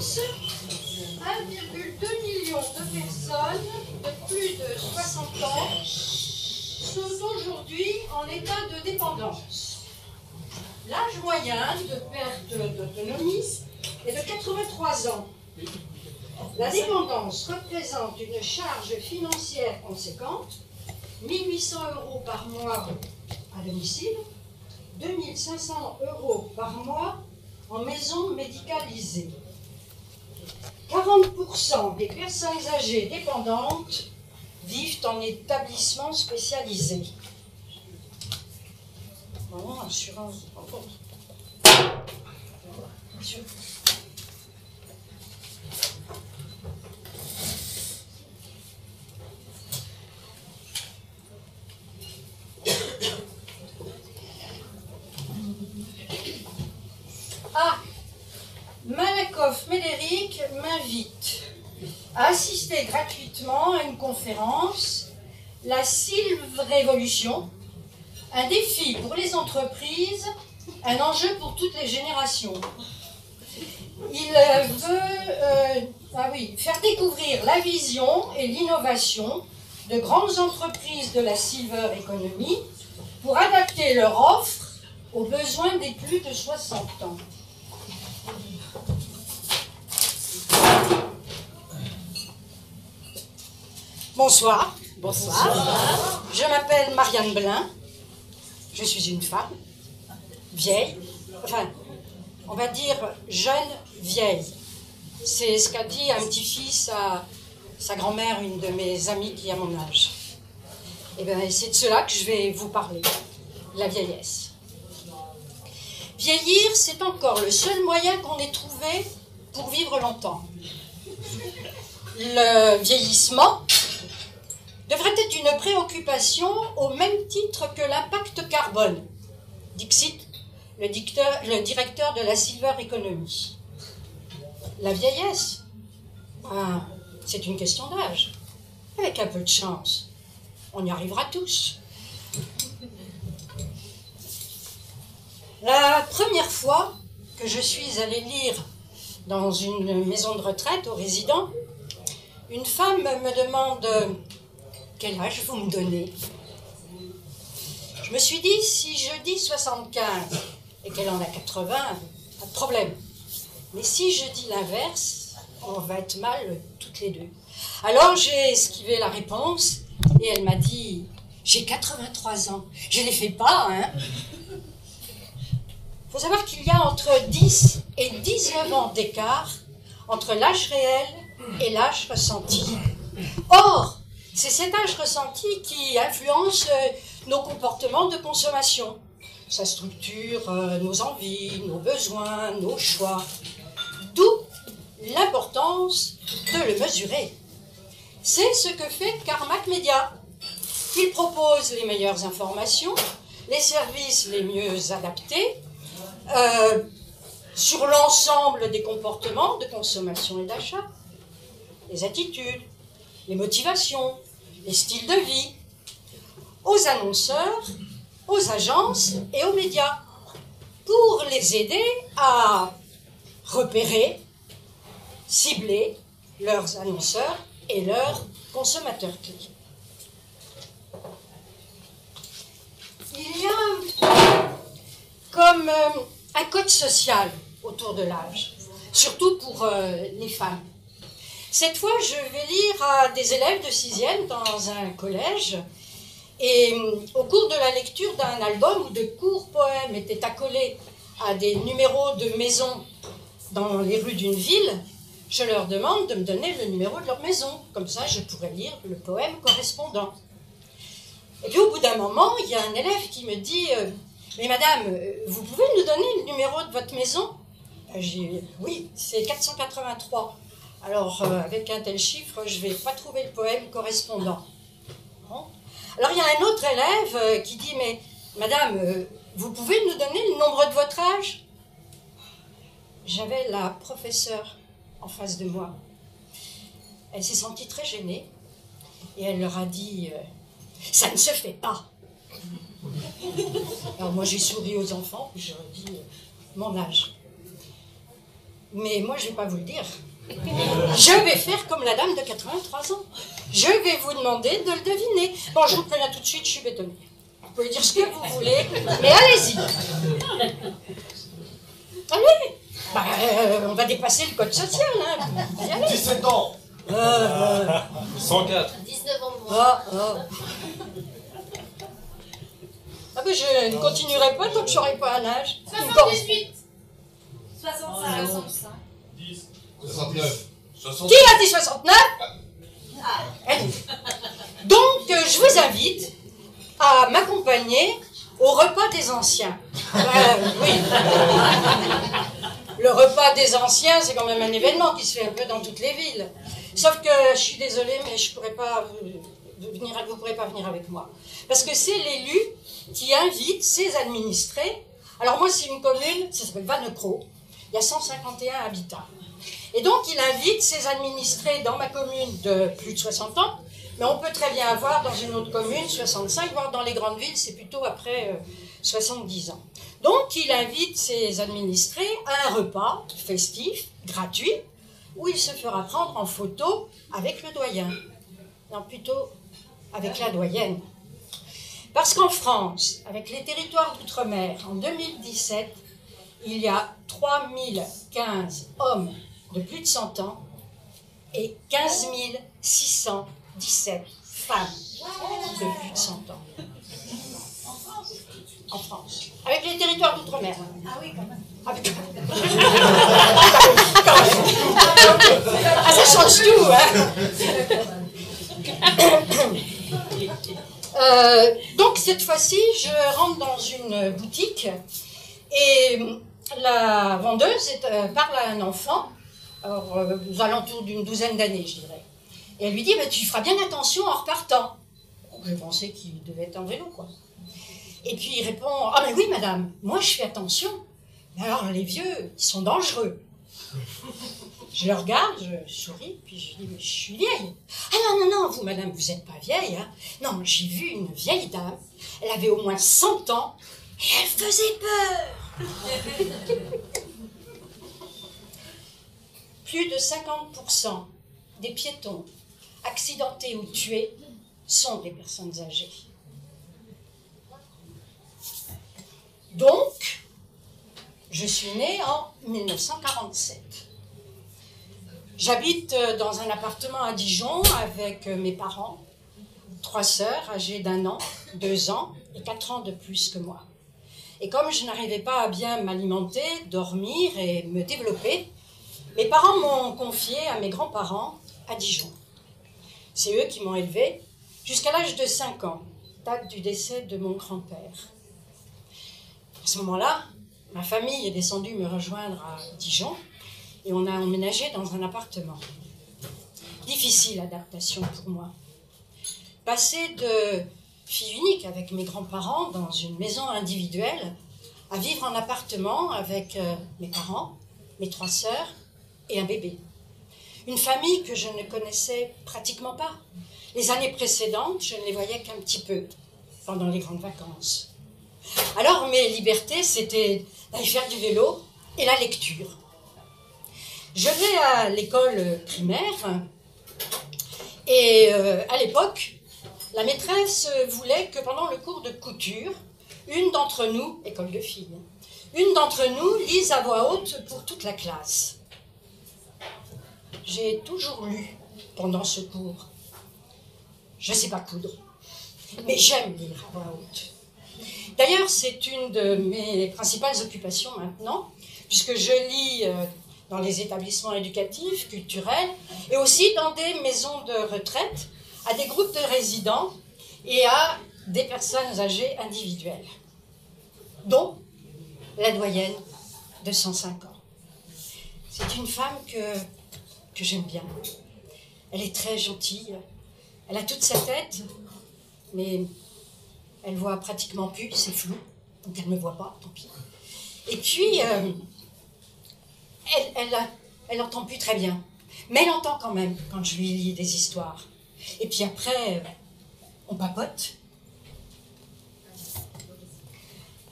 France, 1,2 million de personnes de plus de 60 ans sont aujourd'hui en état de dépendance. L'âge moyen de perte d'autonomie est de 83 ans. La dépendance représente une charge financière conséquente, 1 800 € par mois à domicile, 2 500 € par mois en maison médicalisée. 40% des personnes âgées dépendantes vivent en établissement spécialisé. Non, assurance. Ah, Malakoff Médéric m'invite à assister gratuitement à une conférence, La Sylve-Révolution, un défi pour les entreprises, un enjeu pour toutes les générations. Il veut faire découvrir la vision et l'innovation de grandes entreprises de la Silver Economy pour adapter leur offre aux besoins des plus de 60 ans. Bonsoir. Bonsoir. Je m'appelle Marianne Blin. Je suis une femme, vieille, enfin, on va dire jeune vieille. C'est ce qu'a dit un petit-fils à sa grand-mère, une de mes amies qui a mon âge. Et bien, c'est de cela que je vais vous parler, la vieillesse. Vieillir, c'est encore le seul moyen qu'on ait trouvé pour vivre longtemps. Le vieillissement devrait être une préoccupation au même titre que l'impact carbone. Dixit, le directeur de la Silver Economy. La vieillesse, c'est une question d'âge. Avec un peu de chance, on y arrivera tous. La première fois que je suis allée lire dans une maison de retraite aux résidents, une femme me demande « Quel âge vous me donnez ?» Je me suis dit, si je dis 75 et qu'elle en a 80, pas de problème. Mais si je dis l'inverse, on va être mal toutes les deux. Alors j'ai esquivé la réponse et elle m'a dit « J'ai 83 ans. » Je ne les fais pas, hein. Il faut savoir qu'il y a entre 10 et 19 ans d'écart entre l'âge réel et l'âge ressenti. Or, c'est cet âge ressenti qui influence nos comportements de consommation. Ça structure nos envies, nos besoins, nos choix. D'où l'importance de le mesurer. C'est ce que fait Carmack Media. Il propose les meilleures informations, les services les mieux adaptés, sur l'ensemble des comportements de consommation et d'achat, les attitudes, les motivations, les styles de vie, aux annonceurs, aux agences et aux médias, pour les aider à repérer, cibler leurs annonceurs et leurs consommateurs clés. Il y a comme un code social autour de l'âge, surtout pour les femmes. Cette fois, je vais lire à des élèves de 6e dans un collège, et au cours de la lecture d'un album où de courts poèmes étaient accolés à des numéros de maisons dans les rues d'une ville, je leur demande de me donner le numéro de leur maison. Comme ça, je pourrais lire le poème correspondant. Et puis au bout d'un moment, il y a un élève qui me dit « Mais madame, vous pouvez nous donner le numéro de votre maison ?» J'ai dit « Oui, c'est 483. » Alors, avec un tel chiffre, je ne vais pas trouver le poème correspondant. Bon. Alors, il y a un autre élève qui dit « Mais madame, vous pouvez nous donner le nombre de votre âge ?» J'avais la professeure en face de moi. Elle s'est sentie très gênée et elle leur a dit « Ça ne se fait pas !» Alors moi j'ai souri aux enfants, puis je leur ai dit mon âge. Mais moi, je ne vais pas vous le dire. Je vais faire comme la dame de 83 ans. Je vais vous demander de le deviner. Bon, je vous préviens tout de suite, je suis bétonnée. Vous pouvez dire ce que vous voulez, mais allez-y. Allez. Bah, on va dépasser le code social. Hein. 17 ans. 104. 19 ans de moins. Ah ben je ne continuerai pas tant que je n'aurai pas un âge. 78. 65. 65. 10. 69. Qui a dit 69? Allez. Donc, je vous invite à m'accompagner au repas des anciens. Oui. Le repas des anciens, c'est quand même un événement qui se fait un peu dans toutes les villes. Sauf que, je suis désolée, mais je pourrais pas venir, vous ne pourrez pas venir avec moi. Parce que c'est l'élu qui invite ses administrés. Alors moi, c'est une commune, ça s'appelle Vannecroc. Il y a 151 habitants. Et donc, il invite ses administrés dans ma commune de plus de 60 ans, mais on peut très bien avoir dans une autre commune 65, voire dans les grandes villes, c'est plutôt après 70 ans. Donc, il invite ses administrés à un repas festif, gratuit, où il se fera prendre en photo avec le doyen. Non, plutôt avec la doyenne. Parce qu'en France, avec les territoires d'outre-mer, en 2017, il y a 3015 hommes de plus de 100 ans et 15 617 femmes de plus de 100 ans. En France. Avec les territoires d'outre-mer. Ah oui, quand même. Ah, ah, ça change tout, hein. Donc cette fois-ci, je rentre dans une boutique et la vendeuse parle à un enfant, alors, aux alentours d'une douzaine d'années, je dirais. Et elle lui dit, tu feras bien attention en repartant. Je pensais qu'il devait être en vélo, quoi. Et puis il répond, ah mais oui madame, moi je fais attention. Mais alors les vieux, ils sont dangereux. Je le regarde, je souris, puis je dis, mais je suis vieille. Ah non, vous madame, vous n'êtes pas vieille. Hein. Non, j'ai vu une vieille dame, elle avait au moins 100 ans, et elle faisait peur. Plus de 50% des piétons accidentés ou tués sont des personnes âgées. Donc, je suis née en 1947. J'habite dans un appartement à Dijon avec mes parents, 3 sœurs âgées d'1 an, 2 ans et 4 ans de plus que moi. Et comme je n'arrivais pas à bien m'alimenter, dormir et me développer, mes parents m'ont confiée à mes grands-parents à Dijon. C'est eux qui m'ont élevée jusqu'à l'âge de 5 ans, date du décès de mon grand-père. À ce moment-là, ma famille est descendue me rejoindre à Dijon et on a emménagé dans un appartement. Difficile adaptation pour moi. Passer de fille unique avec mes grands-parents dans une maison individuelle à vivre en appartement avec mes parents, mes 3 sœurs et un bébé. Une famille que je ne connaissais pratiquement pas. Les années précédentes, je ne les voyais qu'un petit peu pendant les grandes vacances. Alors mes libertés, c'était d'aller faire du vélo et la lecture. Je vais à l'école primaire et à l'époque, la maîtresse voulait que pendant le cours de couture, une d'entre nous, école de filles, une d'entre nous lise à voix haute pour toute la classe. J'ai toujours lu pendant ce cours. Je ne sais pas coudre, mais j'aime lire à voix haute. D'ailleurs, c'est une de mes principales occupations maintenant, puisque je lis dans les établissements éducatifs, culturels, et aussi dans des maisons de retraite, à des groupes de résidents et à des personnes âgées individuelles, dont la doyenne de 105 ans. C'est une femme que j'aime bien. Elle est très gentille, elle a toute sa tête, mais elle voit pratiquement plus, c'est flou, donc elle ne me voit pas, tant pis. Et puis, elle entend plus très bien, mais elle entend quand même quand je lui lis des histoires. Et puis après, on papote.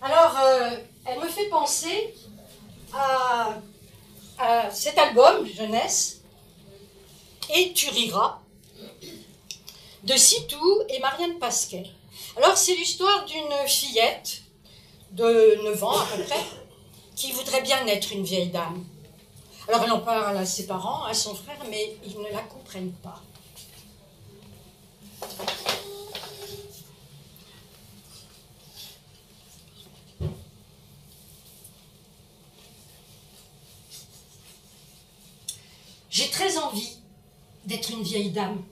Alors, elle me fait penser à cet album jeunesse et Tu riras de Sitou et Marianne Pasquet. Alors c'est l'histoire d'une fillette de 9 ans à peu près qui voudrait bien être une vieille dame. Alors elle en parle à ses parents, à son frère, mais ils ne la comprennent pas. J'ai très envie d'être une vieille dame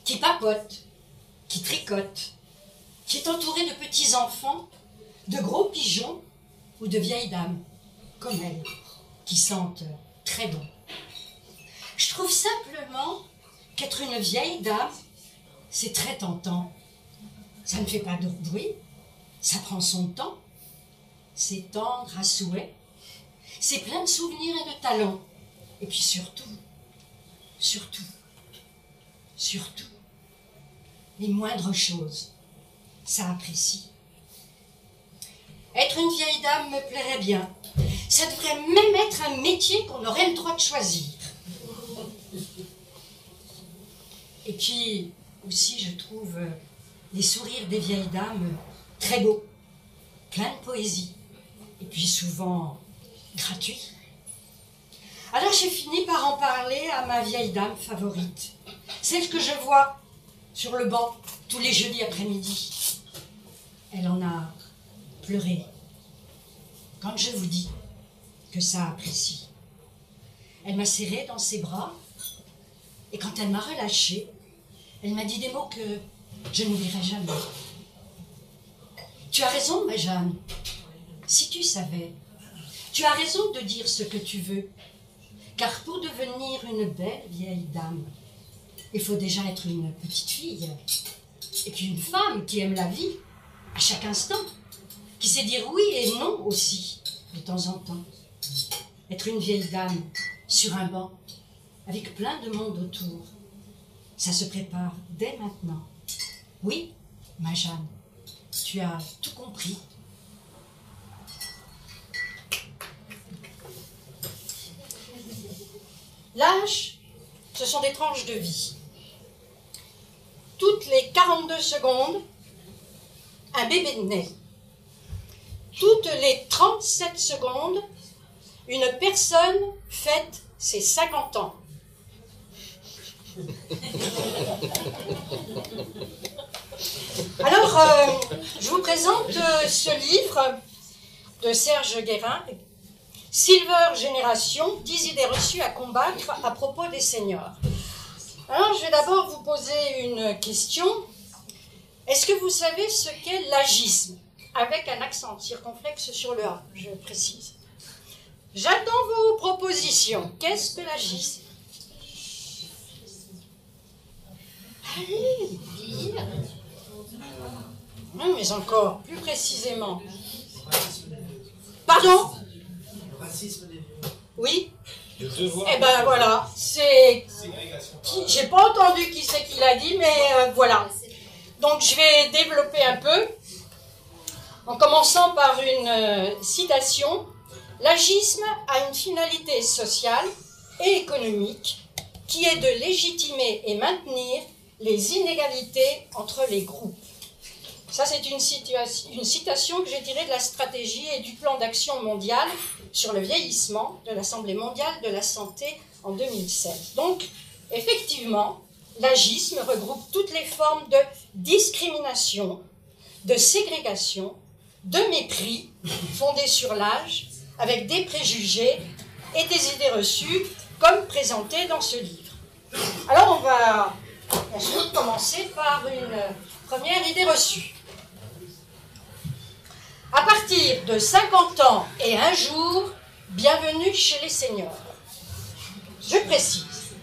qui papote, qui tricote, qui est entourée de petits-enfants, de gros pigeons ou de vieilles dames, comme elle, qui sentent très bon. Je trouve simplement qu'être une vieille dame, c'est très tentant. Ça ne fait pas de bruit, ça prend son temps, c'est tendre à souhait, c'est plein de souvenirs et de talents. Et puis surtout, les moindres choses, ça apprécie. Être une vieille dame me plairait bien. Ça devrait même être un métier qu'on aurait le droit de choisir. Et puis, aussi, je trouve les sourires des vieilles dames très beaux, plein de poésie, et puis souvent gratuits. Alors j'ai fini par en parler à ma vieille dame favorite, celle que je vois sur le banc tous les jeudis après-midi. Elle en a pleuré quand je vous dis que ça apprécie. Elle m'a serré dans ses bras et quand elle m'a relâchée, elle m'a dit des mots que je n'oublierai jamais. Tu as raison, ma Jeanne, si tu savais. Tu as raison de dire ce que tu veux. Car pour devenir une belle vieille dame, il faut déjà être une petite fille. Et puis une femme qui aime la vie, à chaque instant. Qui sait dire oui et non aussi, de temps en temps. Être une vieille dame sur un banc, avec plein de monde autour. Ça se prépare dès maintenant. Oui, ma Jeanne, tu as tout compris. L'âge, ce sont des tranches de vie. Toutes les 42 secondes, un bébé naît. Toutes les 37 secondes, une personne fête ses 50 ans. Alors, je vous présente ce livre de Serge Guérin, Silver Génération, 10 idées reçues à combattre à propos des seniors. Alors, je vais d'abord vous poser une question. Est-ce que vous savez ce qu'est l'agisme? Avec un accent circonflexe sur le A, je précise. J'attends vos propositions. Qu'est-ce que l'agisme? Allez, dire. Non, mais encore, plus précisément. Pardon? Oui. Eh ben voilà, c'est... J'ai pas entendu qui c'est qui l'a dit, mais voilà. Donc je vais développer un peu, en commençant par une citation. L'agisme a une finalité sociale et économique qui est de légitimer et maintenir les inégalités entre les groupes. Ça, c'est une citation que j'ai tirée de la stratégie et du plan d'action mondial sur le vieillissement de l'Assemblée mondiale de la santé en 2016. Donc, effectivement, l'agisme regroupe toutes les formes de discrimination, de ségrégation, de mépris fondés sur l'âge, avec des préjugés et des idées reçues, comme présentées dans ce livre. Alors, on va ensuite commencer par une première idée reçue. À partir de 50 ans et un jour, bienvenue chez les seniors. Je précise,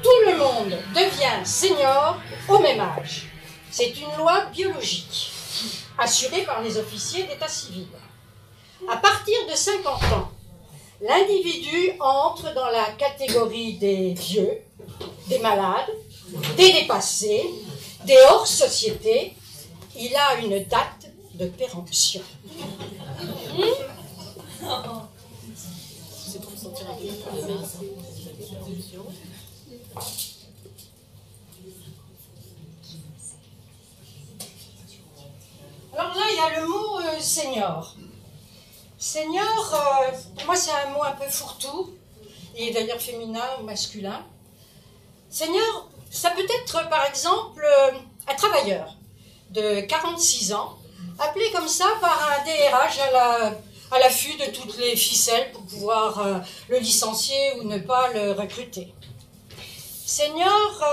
tout le monde devient senior au même âge. C'est une loi biologique, assurée par les officiers d'état civil. À partir de 50 ans, l'individu entre dans la catégorie des vieux, des malades, des dépassés, des hors-société. Il a une date de péremption. Alors là, il y a le mot senior. Senior, pour moi, c'est un mot un peu fourre-tout. Il est d'ailleurs féminin ou masculin. Senior, ça peut être par exemple un travailleur de 46 ans, appelé comme ça par un DRH à l'affût de toutes les ficelles pour pouvoir le licencier ou ne pas le recruter. Senior,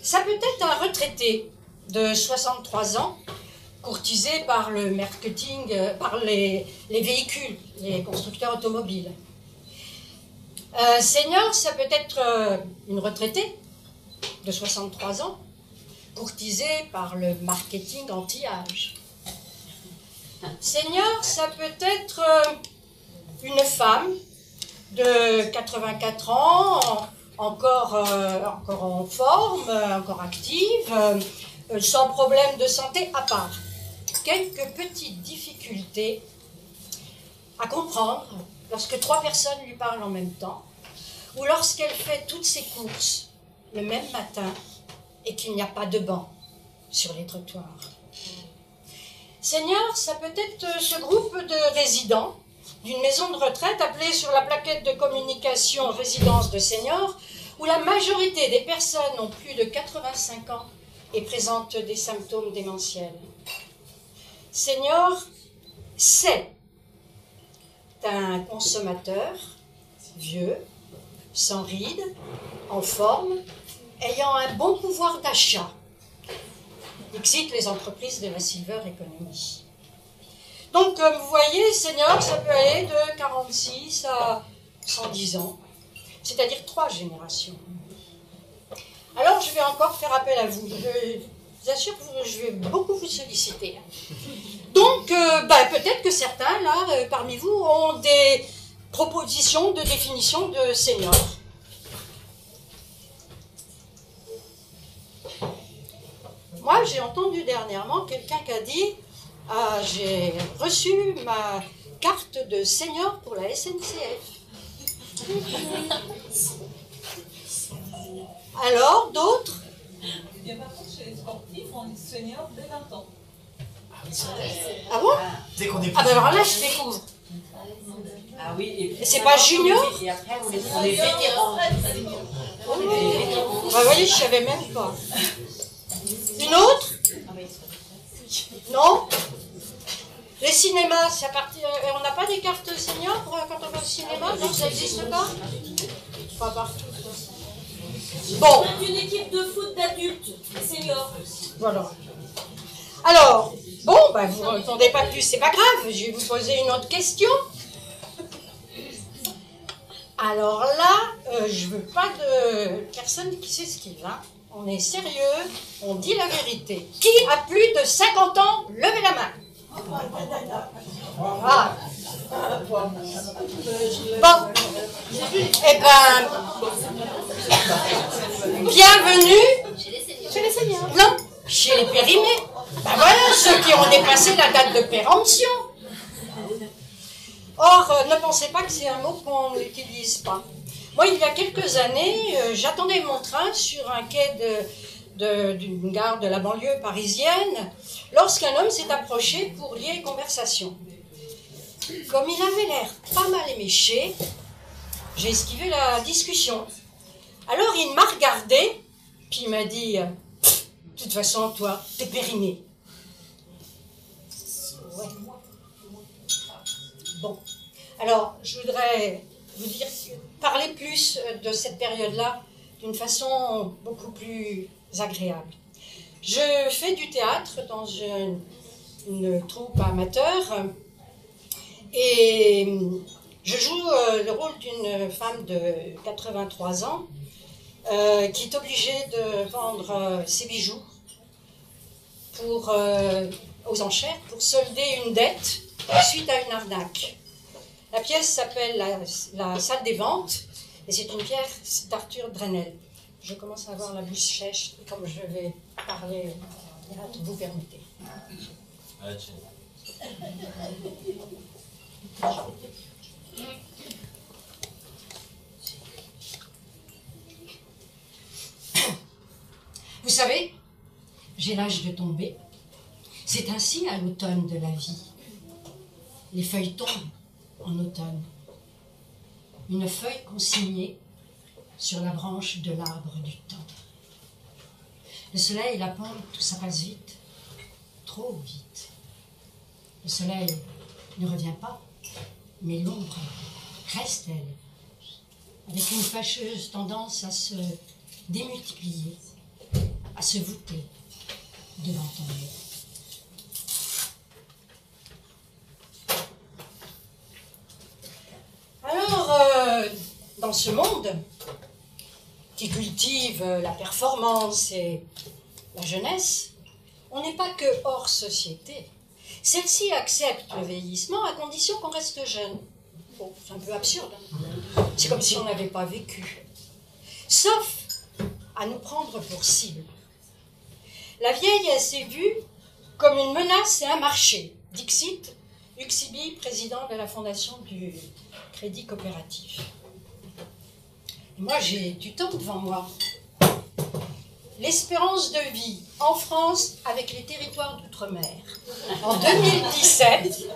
ça peut être un retraité de 63 ans, courtisé par le marketing, par les véhicules, les constructeurs automobiles. Senior, ça peut être une retraitée de 63 ans, courtisée par le marketing anti-âge. Senior, ça peut être une femme de 84 ans, encore en forme, encore active, sans problème de santé à part. Quelques petites difficultés à comprendre lorsque 3 personnes lui parlent en même temps, ou lorsqu'elle fait toutes ses courses le même matin et qu'il n'y a pas de banc sur les trottoirs. Senior, ça peut être ce groupe de résidents d'une maison de retraite appelée sur la plaquette de communication résidence de seniors, où la majorité des personnes ont plus de 85 ans et présentent des symptômes démentiels. Senior, c'est un consommateur vieux, sans rides, en forme, ayant un bon pouvoir d'achat. Excitent les entreprises de la silver economy. Donc, comme vous voyez, senior, ça peut aller de 46 à 110 ans, c'est-à-dire 3 générations. Alors, je vais encore faire appel à vous. Je vous assure que je vais beaucoup vous solliciter. Donc, peut-être que certains, là, parmi vous, ont des propositions de définition de senior. Moi, j'ai entendu dernièrement quelqu'un qui a dit « j'ai reçu ma carte de senior pour la SNCF ». Alors, d'autres? Bien par contre, chez les sportifs, on est senior dès 20 ans. Ah bon? Dès qu'on est Ah ben alors là, je découvre. Ah oui, et c'est pas junior? Et après, on est vétérans. Vous voyez, je ne savais même pas. Une autre? Non? Les cinémas, c'est à partir. On n'a pas des cartes seniors quand on va au cinéma? Non, ça n'existe pas? Pas partout. Bon. Une équipe de foot d'adultes, seniors. Voilà. Alors, bon, vous ne répondez pas plus, c'est pas grave, je vais vous poser une autre question. Alors là, je veux pas de personne qui s'esquive, hein. On est sérieux, on dit la vérité. Qui a plus de 50 ans? Levez la main. Ah. Bon, eh ben, bienvenue chez les seniors. Non, chez les périmés. Ben voilà, ceux qui ont dépassé la date de péremption. Or, ne pensez pas que c'est un mot qu'on n'utilise pas. Moi, il y a quelques années, j'attendais mon train sur un quai d'une gare de la banlieue parisienne, lorsqu'un homme s'est approché pour lier conversation. Comme il avait l'air pas mal éméché, j'ai esquivé la discussion. Alors il m'a regardé, puis il m'a dit « De toute façon, toi, t'es périmé. » Ouais. Bon, alors je voudrais vous dire, parler plus de cette période-là d'une façon beaucoup plus agréable. Je fais du théâtre dans une troupe amateur et je joue le rôle d'une femme de 83 ans qui est obligée de vendre ses bijoux aux enchères pour solder une dette suite à une arnaque. La pièce s'appelle la salle des ventes et c'est une pièce d'Arthur Drenel. Je commence à avoir la bouche sèche, comme je vais parler, vous permettez. Vous savez, j'ai l'âge de tomber. C'est ainsi à l'automne de la vie. Les feuilles tombent en automne. Une feuille consignée sur la branche de l'arbre du temps. Le soleil, la pompe, tout ça passe vite, trop vite. Le soleil ne revient pas, mais l'ombre reste, elle, avec une fâcheuse tendance à se démultiplier, à se voûter devant ton œil. Alors, dans ce monde qui cultive la performance et la jeunesse, on n'est pas que hors société. Celle-ci accepte le vieillissement à condition qu'on reste jeune. Bon, c'est un peu absurde, hein. C'est comme si on n'avait pas vécu. Sauf à nous prendre pour cible. La vieille, elle s'est vue comme une menace et un marché. Dixit Uxibi, président de la fondation du Crédit Coopératif. Et moi, j'ai du temps devant moi. L'espérance de vie en France avec les territoires d'outre-mer en 2017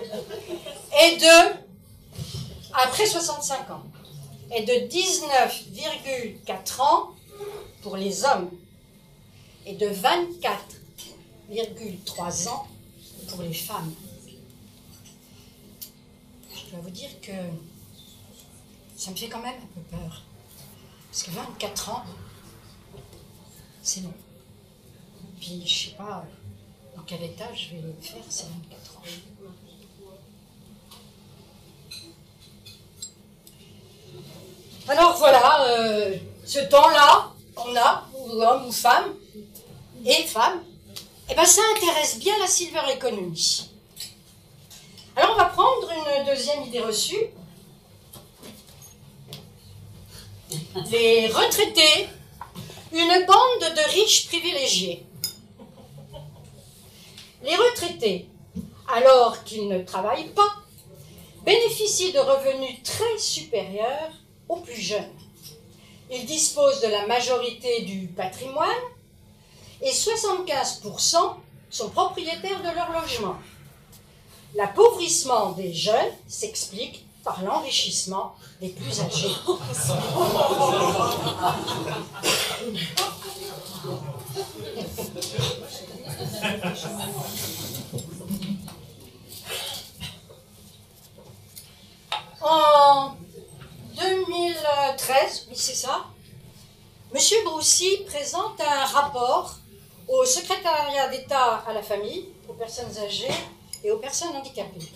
est de, après 65 ans, est de 19,4 ans pour les hommes et de 24,3 ans pour les femmes. Je dois vous dire que ça me fait quand même un peu peur. Parce que 24 ans, c'est long. Puis je ne sais pas dans quel état je vais faire ces 24 ans. Alors voilà, ce temps-là qu'on a, ou hommes ou femmes, et femmes, eh ben ça intéresse bien la silver economy. Alors on va prendre une deuxième idée reçue. Les retraités, une bande de riches privilégiés. Les retraités, alors qu'ils ne travaillent pas, bénéficient de revenus très supérieurs aux plus jeunes. Ils disposent de la majorité du patrimoine et 75% sont propriétaires de leur logement. L'appauvrissement des jeunes s'explique par l'enrichissement des plus âgés. En 2013, oui c'est ça, M. Broussy présente un rapport au secrétariat d'État à la famille, aux personnes âgées et aux personnes handicapées.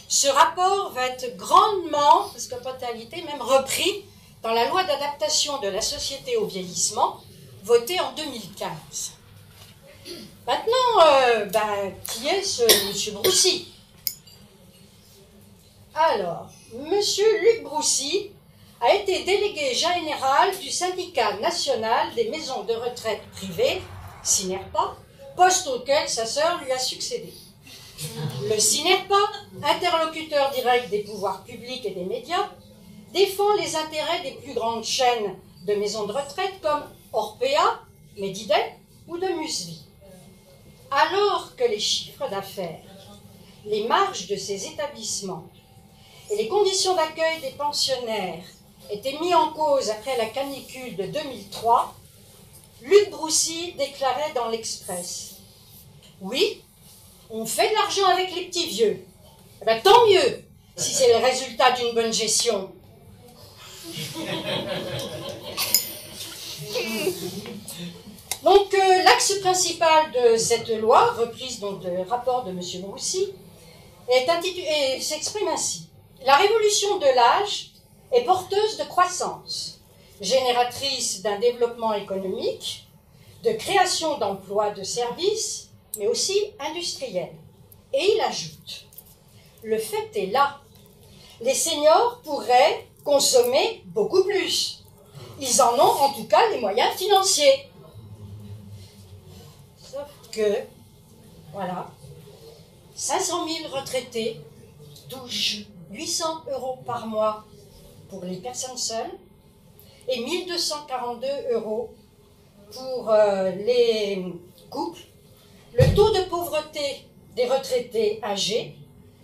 Ce rapport va être grandement, parce qu'en totalité, même repris dans la loi d'adaptation de la société au vieillissement, votée en 2015. Maintenant, qui est ce M. Broussy? Alors, M. Luc Broussy a été délégué général du syndicat national des maisons de retraite privées, SINERPA, poste auquel sa sœur lui a succédé. Le SINERPA, interlocuteur direct des pouvoirs publics et des médias, défend les intérêts des plus grandes chaînes de maisons de retraite comme Orpea, Mediday ou de Musevie. Alors que les chiffres d'affaires, les marges de ces établissements et les conditions d'accueil des pensionnaires étaient mis en cause après la canicule de 2003, Luc Broussy déclarait dans l'Express: « Oui, on fait de l'argent avec les petits vieux. Eh bien, tant mieux si c'est le résultat d'une bonne gestion. » Donc, l'axe principal de cette loi, reprise donc du rapport de M. Broussy, s'exprime ainsi. La révolution de l'âge est porteuse de croissance, génératrice d'un développement économique, de création d'emplois de services, mais aussi industriels. Et il ajoute, le fait est là, les seniors pourraient consommer beaucoup plus. Ils en ont en tout cas les moyens financiers. Sauf que, voilà, 500 000 retraités touchent 800 € par mois pour les personnes seules et 1242 € pour les couples, le taux de pauvreté des retraités âgés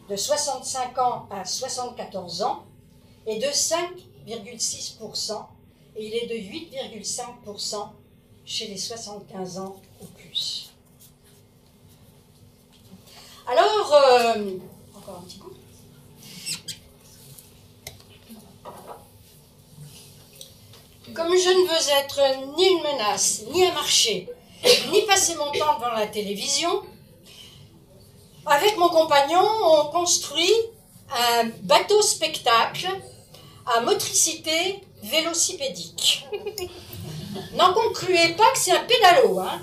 de 65 ans à 74 ans est de 5,6% et il est de 8,5% chez les 75 ans ou plus. Alors, encore un petit coup. Comme je ne veux être ni une menace, ni un marché, ni passer mon temps devant la télévision, avec mon compagnon, on construit un bateau spectacle à motricité vélocipédique. N'en concluez pas que c'est un pédalo, hein.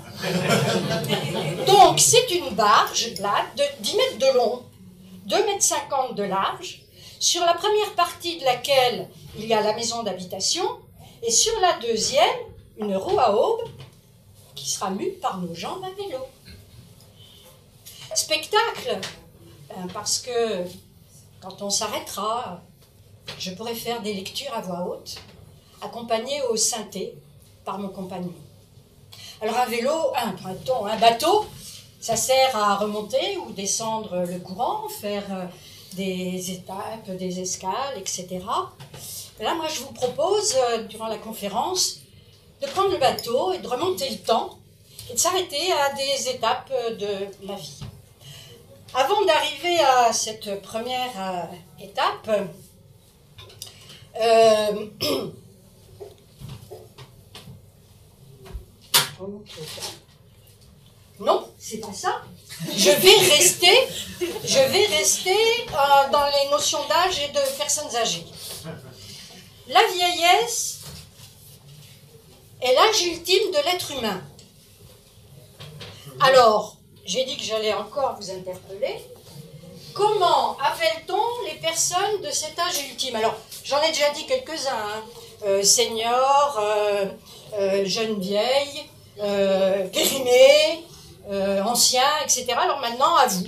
Donc, c'est une barge plate de 10 mètres de long, 2,50 m de large, sur la première partie de laquelle il y a la maison d'habitation, et sur la deuxième, une roue à aubes qui sera mue par nos jambes à vélo. Spectacle, parce que quand on s'arrêtera, je pourrai faire des lectures à voix haute, accompagnées au synthé par mon compagnon. Alors un vélo, un bateau, ça sert à remonter ou descendre le courant, faire des étapes, des escales, etc. Là, moi, je vous propose, durant la conférence, de prendre le bateau et de remonter le temps et de s'arrêter à des étapes de ma vie. Avant d'arriver à cette première étape, non, c'est pas ça. Je vais rester dans les notions d'âge et de personnes âgées. La vieillesse est l'âge ultime de l'être humain. Alors, j'ai dit que j'allais encore vous interpeller. Comment appelle-t-on les personnes de cet âge ultime? Alors, j'en ai déjà dit quelques-uns, hein. Seniors, jeunes vieilles, périmés, anciens, etc. Alors maintenant, à vous.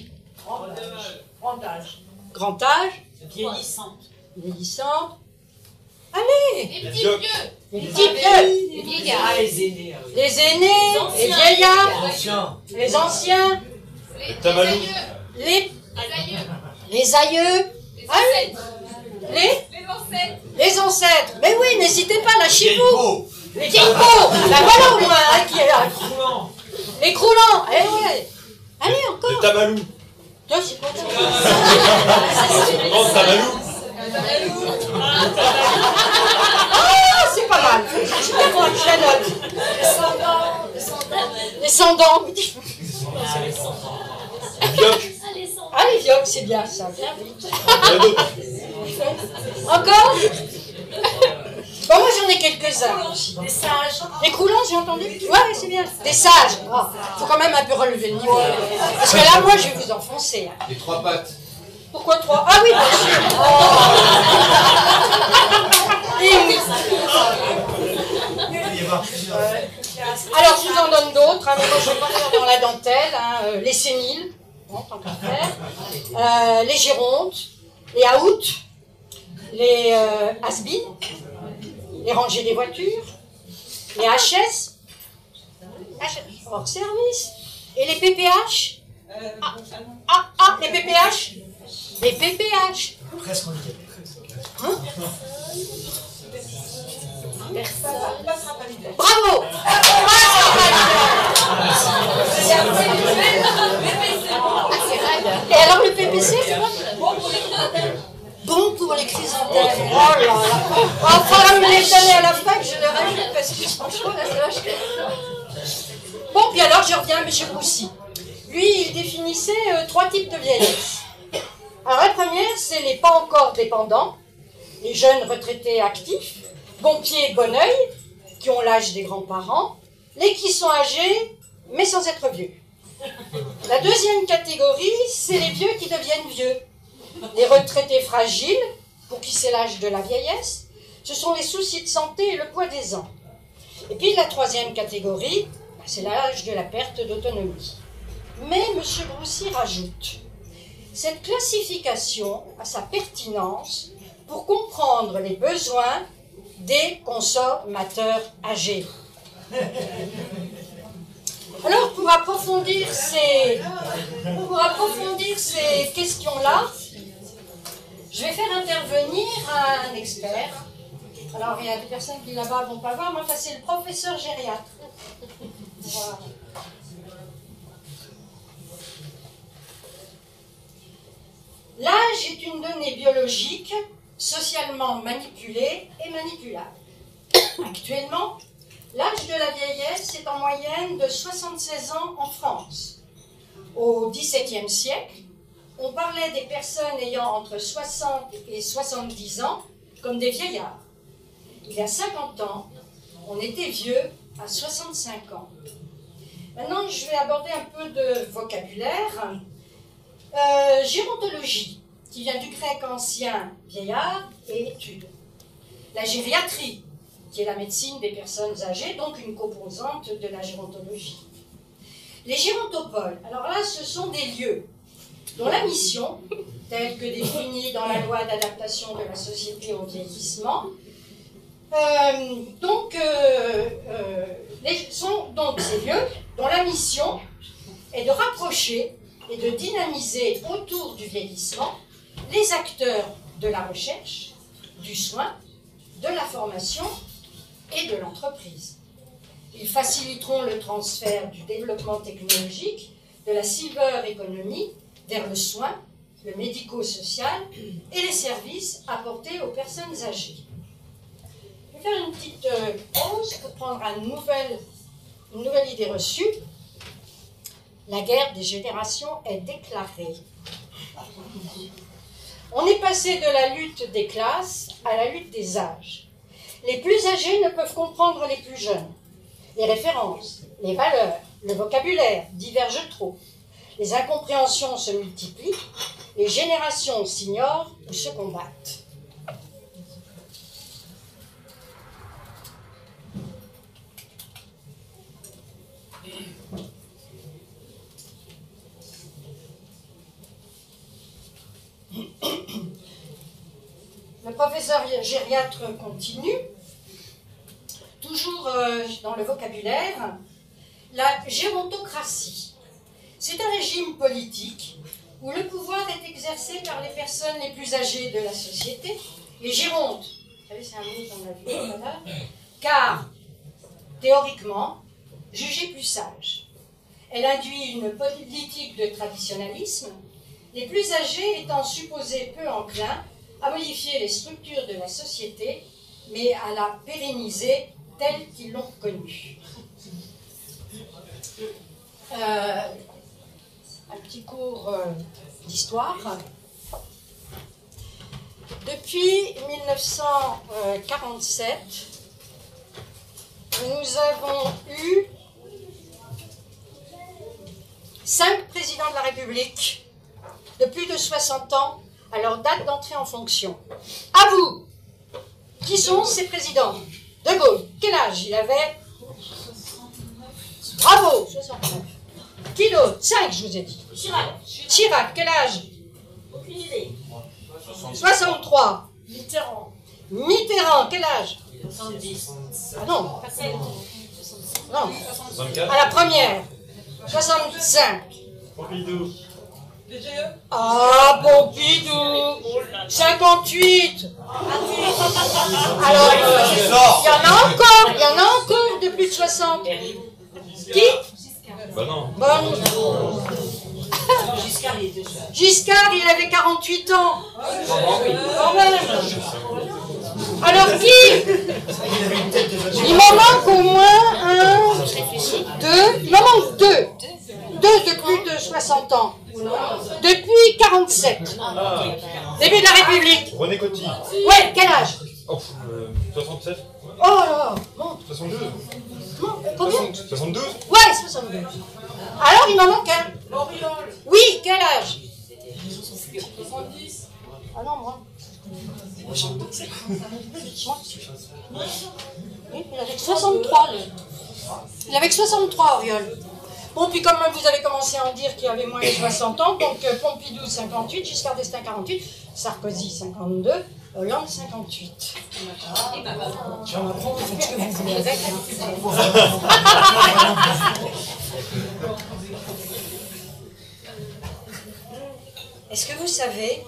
Grand âge. Grand âge. Vieillissante. Vieillissante. Allez. Les petits vieux. Les petits vieux. Les vieillards. Ah, les aînés. Ah oui. Les aînés, les vieillards, Ancien. les anciens, Les tamalous. aïeux. les Les aïeux. aïeux, Les ancêtres. les ancêtres. Mais oui, n'hésitez pas, lâchez-vous. Vieille Les vieilles peaux. Ben voilà au moins hein, qui est là. peau. Les croulants. Eh ouais. Allez, Les encore. tamalous. Toi, c'est pas ça. Grand tamalou. Ah, c'est pas mal. Je la note. Les sandans. Les vioques. Ah, les vioques, c'est bien ça. Bien vite. Il y en a d'autres. Encore. Bon, moi j'en ai quelques-uns aussi. Des sages. Les croulants, j'ai entendu. Ouais, c'est bien. Des sages. Oh, faut quand même un peu relever le niveau. Parce que là, moi, je vais vous enfoncer. Hein. Les trois pattes. Pourquoi trois? Ah oui, bien sûr. Oh. Et oui. Alors, je vous en donne d'autres. Hein, mais moi, je ne vais pas faire dans la dentelle. Hein, les séniles, bon, tant qu'à faire. Les gérontes, les aoûts, les has-been, les rangées des voitures, les HS, hors service, et les PPH. Les PPH. Les PPH. Presque handicapé. Hein? Passera pas l'hiver. Bravo. Et alors le PPC, c'est quoi? Bon pour les chrysanthèmes. Oh là là. On fera me les donner à la fac, je les rajoute parce que franchement, là, c'est vache. Bon, puis alors, je reviens à M. Broussy. Lui, il définissait 3 types de vieillesse. Alors, la première, c'est les pas encore dépendants, les jeunes retraités actifs, bon pied, bon oeil, qui ont l'âge des grands-parents, les qui sont âgés, mais sans être vieux. La deuxième catégorie, c'est les vieux qui deviennent vieux. Les retraités fragiles, pour qui c'est l'âge de la vieillesse, ce sont les soucis de santé et le poids des ans. Et puis la troisième catégorie, c'est l'âge de la perte d'autonomie. Mais M. Broussy rajoute, cette classification a sa pertinence pour comprendre les besoins des consommateurs âgés. Alors, pour approfondir ces questions-là, je vais faire intervenir un expert. Alors, il y a des personnes qui là-bas ne vont pas voir, mais enfin, c'est le professeur gériatre. Voilà. L'âge est une donnée biologique, socialement manipulée et manipulable. Actuellement, l'âge de la vieillesse est en moyenne de 76 ans en France. Au XVIIe siècle, on parlait des personnes ayant entre 60 et 70 ans comme des vieillards. Il y a 50 ans, on était vieux à 65 ans. Maintenant, je vais aborder un peu de vocabulaire. Gérontologie, qui vient du grec ancien vieillard et étude. La gériatrie, qui est la médecine des personnes âgées, donc une composante de la gérontologie. Les gérontopoles, alors là, ce sont des lieux dont la mission, telle que définie dans la loi d'adaptation de la société au vieillissement, sont donc ces lieux dont la mission est de rapprocher et de dynamiser autour du vieillissement les acteurs de la recherche, du soin, de la formation et de l'entreprise. Ils faciliteront le transfert du développement technologique, de la silver economy vers le soin, le médico-social et les services apportés aux personnes âgées. Je vais faire une petite pause pour prendre une nouvelle idée reçue. La guerre des générations est déclarée. On est passé de la lutte des classes à la lutte des âges. Les plus âgés ne peuvent comprendre les plus jeunes. Les références, les valeurs, le vocabulaire divergent trop. Les incompréhensions se multiplient, les générations s'ignorent ou se combattent. Le professeur gériatre continue, toujours dans le vocabulaire, la gérontocratie. C'est un régime politique où le pouvoir est exercé par les personnes les plus âgées de la société, les gérontes, vous savez c'est un mot qu'on a vu tout à l'heure, car théoriquement, jugées plus sages. Elle induit une politique de traditionnalisme, les plus âgés étant supposés peu enclins à modifier les structures de la société, mais à la pérenniser telle qu'ils l'ont connue. Un petit cours d'histoire. Depuis 1947, nous avons eu 5 présidents de la République de plus de 60 ans à leur date d'entrée en fonction. À vous! Qui sont ces présidents? De Gaulle, quel âge il avait? Bravo! 69. Qui d'autre? 5, je vous ai dit. Chirac. Chirac, quel âge? Aucune idée. 63. Mitterrand. Mitterrand, quel âge? 70. Ah non, Pascal. non. 64. À la première. 65. Pompidou. DGE. Ah, Pompidou. 58. Alors, il y en a encore de plus de 60. Qui? Bah non. Bonne. Giscard, il avait 48 ans. Quand même. Alors qui? Il m'en manque au moins 1, 2. Il m'en manque 2. 2 de plus de 60 ans. Depuis 47. Début de la République. René Coty. Ouais, quel âge? 67. Oh là, bon. 62. Non, combien? 72. Ouais, 62. Alors, il m'en manque un. Oui, quel âge? 70. Ah non, moi. Oui, il avait 63, lui. Il avait 63, Auriol. Bon, puis comme vous avez commencé à en dire qu'il avait moins de 60 ans, donc Pompidou 58, Giscard d'Estaing 48, Sarkozy 52, Hollande 58. Et bah, bah, J'en apprends, vous faites ce que vous voulez avec. Est-ce que vous savez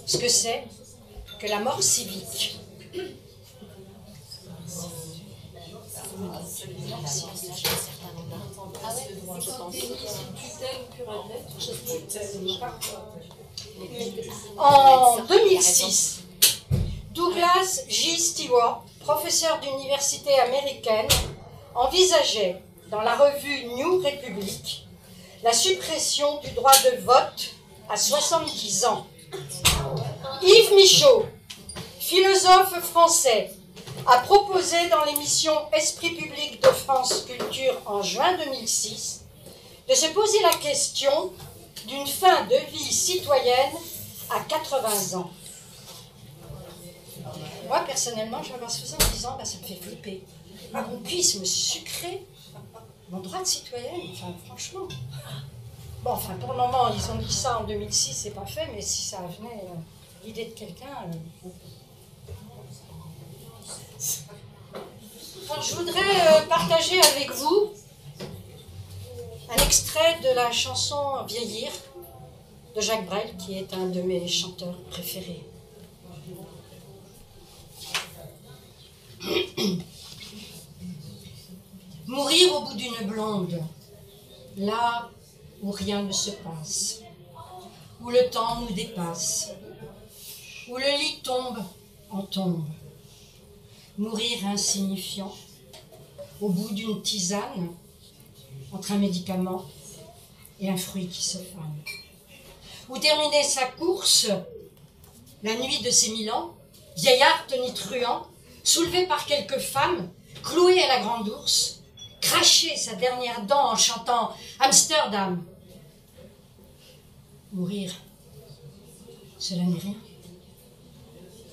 ce que c'est que la mort civique? En 2006, Douglas J. Stewart, professeur d'université américaine, envisageait dans la revue New Republic la suppression du droit de vote à 70 ans. Yves Michaud, philosophe français, a proposé dans l'émission Esprit public de France Culture en juin 2006 de se poser la question d'une fin de vie citoyenne à 80 ans. Moi, personnellement, je vais avoir 70 ans, ben, ça me fait flipper. On puisse me sucrer mon droit de citoyenne, enfin, franchement. Bon, enfin, pour le moment, ils ont dit ça en 2006, c'est pas fait, mais si ça venait, l'idée de quelqu'un... Alors, je voudrais partager avec vous un extrait de la chanson Vieillir de Jacques Brel, qui est un de mes chanteurs préférés. Mourir au bout d'une blonde, là où rien ne se passe, où le temps nous dépasse, où le lit tombe en tombe. Mourir insignifiant, au bout d'une tisane, entre un médicament et un fruit qui se fane. Ou terminer sa course, la nuit de ses 1000 ans, vieillard tonitruant, soulevé par quelques femmes, cloué à la grande ours, cracher sa dernière dent en chantant Amsterdam. Mourir, cela n'est rien.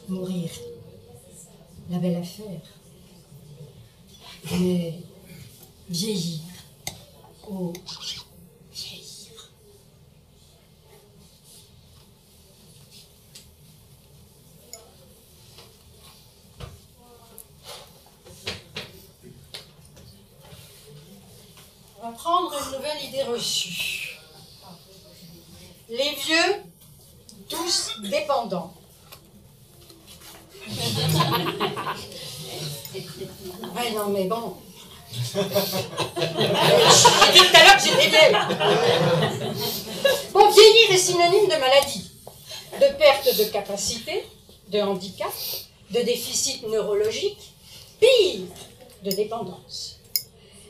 Mourir, la belle affaire. Mais vieillir, oh, vieillir. On va prendre une nouvelle idée reçue. Les vieux, tous dépendants. Ouais, non, mais bon. J'ai dit tout à l'heure que j'étais belle. Bon, vieillir est synonyme de maladie, de perte de capacité, de handicap, de déficit neurologique, pire, de dépendance.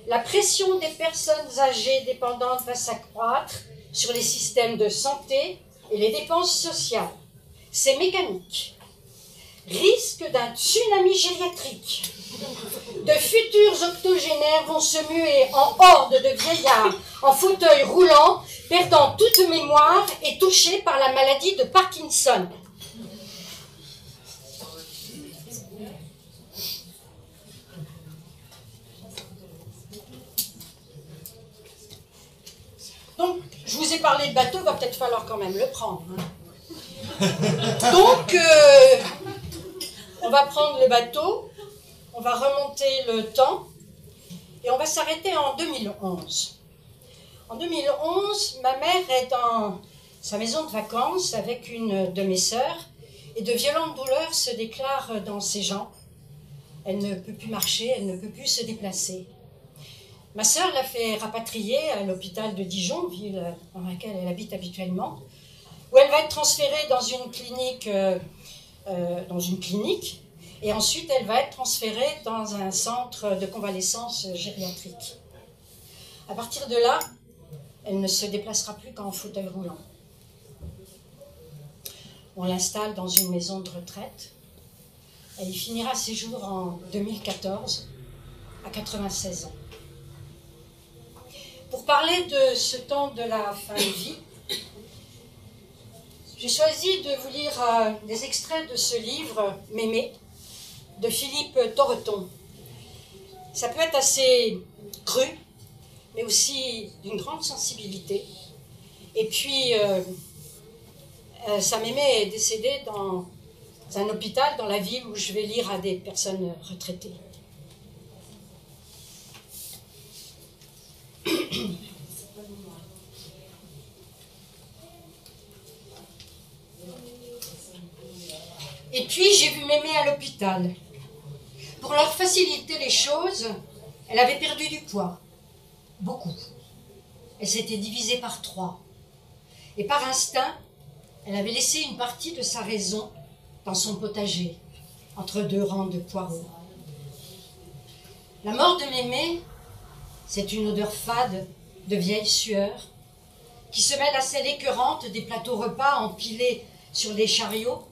La pression des personnes âgées dépendantes va s'accroître sur les systèmes de santé et les dépenses sociales. C'est mécanique. Risque d'un tsunami gériatrique. De futurs octogénaires vont se muer en hordes de vieillards en fauteuil roulant, perdant toute mémoire et touchés par la maladie de Parkinson. Donc, je vous ai parlé de bateau, va peut-être falloir quand même le prendre. Donc, on va prendre le bateau, on va remonter le temps et on va s'arrêter en 2011. En 2011, ma mère est dans sa maison de vacances avec une de mes sœurs et de violentes douleurs se déclarent dans ses jambes. Elle ne peut plus marcher, elle ne peut plus se déplacer. Ma sœur l'a fait rapatrier à l'hôpital de Dijon, ville dans laquelle elle habite habituellement, où elle va être transférée dans une clinique, et ensuite elle va être transférée dans un centre de convalescence gériatrique. À partir de là, elle ne se déplacera plus qu'en fauteuil roulant. On l'installe dans une maison de retraite. Elle y finira ses jours en 2014, à 96 ans. Pour parler de ce temps de la fin de vie, j'ai choisi de vous lire des extraits de ce livre « Mémé » de Philippe Torreton. Ça peut être assez cru, mais aussi d'une grande sensibilité. Et puis, sa mémé est décédée dans un hôpital dans la ville où je vais lire à des personnes retraitées. Et puis j'ai vu Mémé à l'hôpital. Pour leur faciliter les choses, elle avait perdu du poids. Beaucoup. Elle s'était divisée par 3. Et par instinct, elle avait laissé une partie de sa raison dans son potager, entre 2 rangs de poireaux. La mort de Mémé, c'est une odeur fade de vieille sueur qui se mêle à celle écœurante des plateaux repas empilés sur des chariots,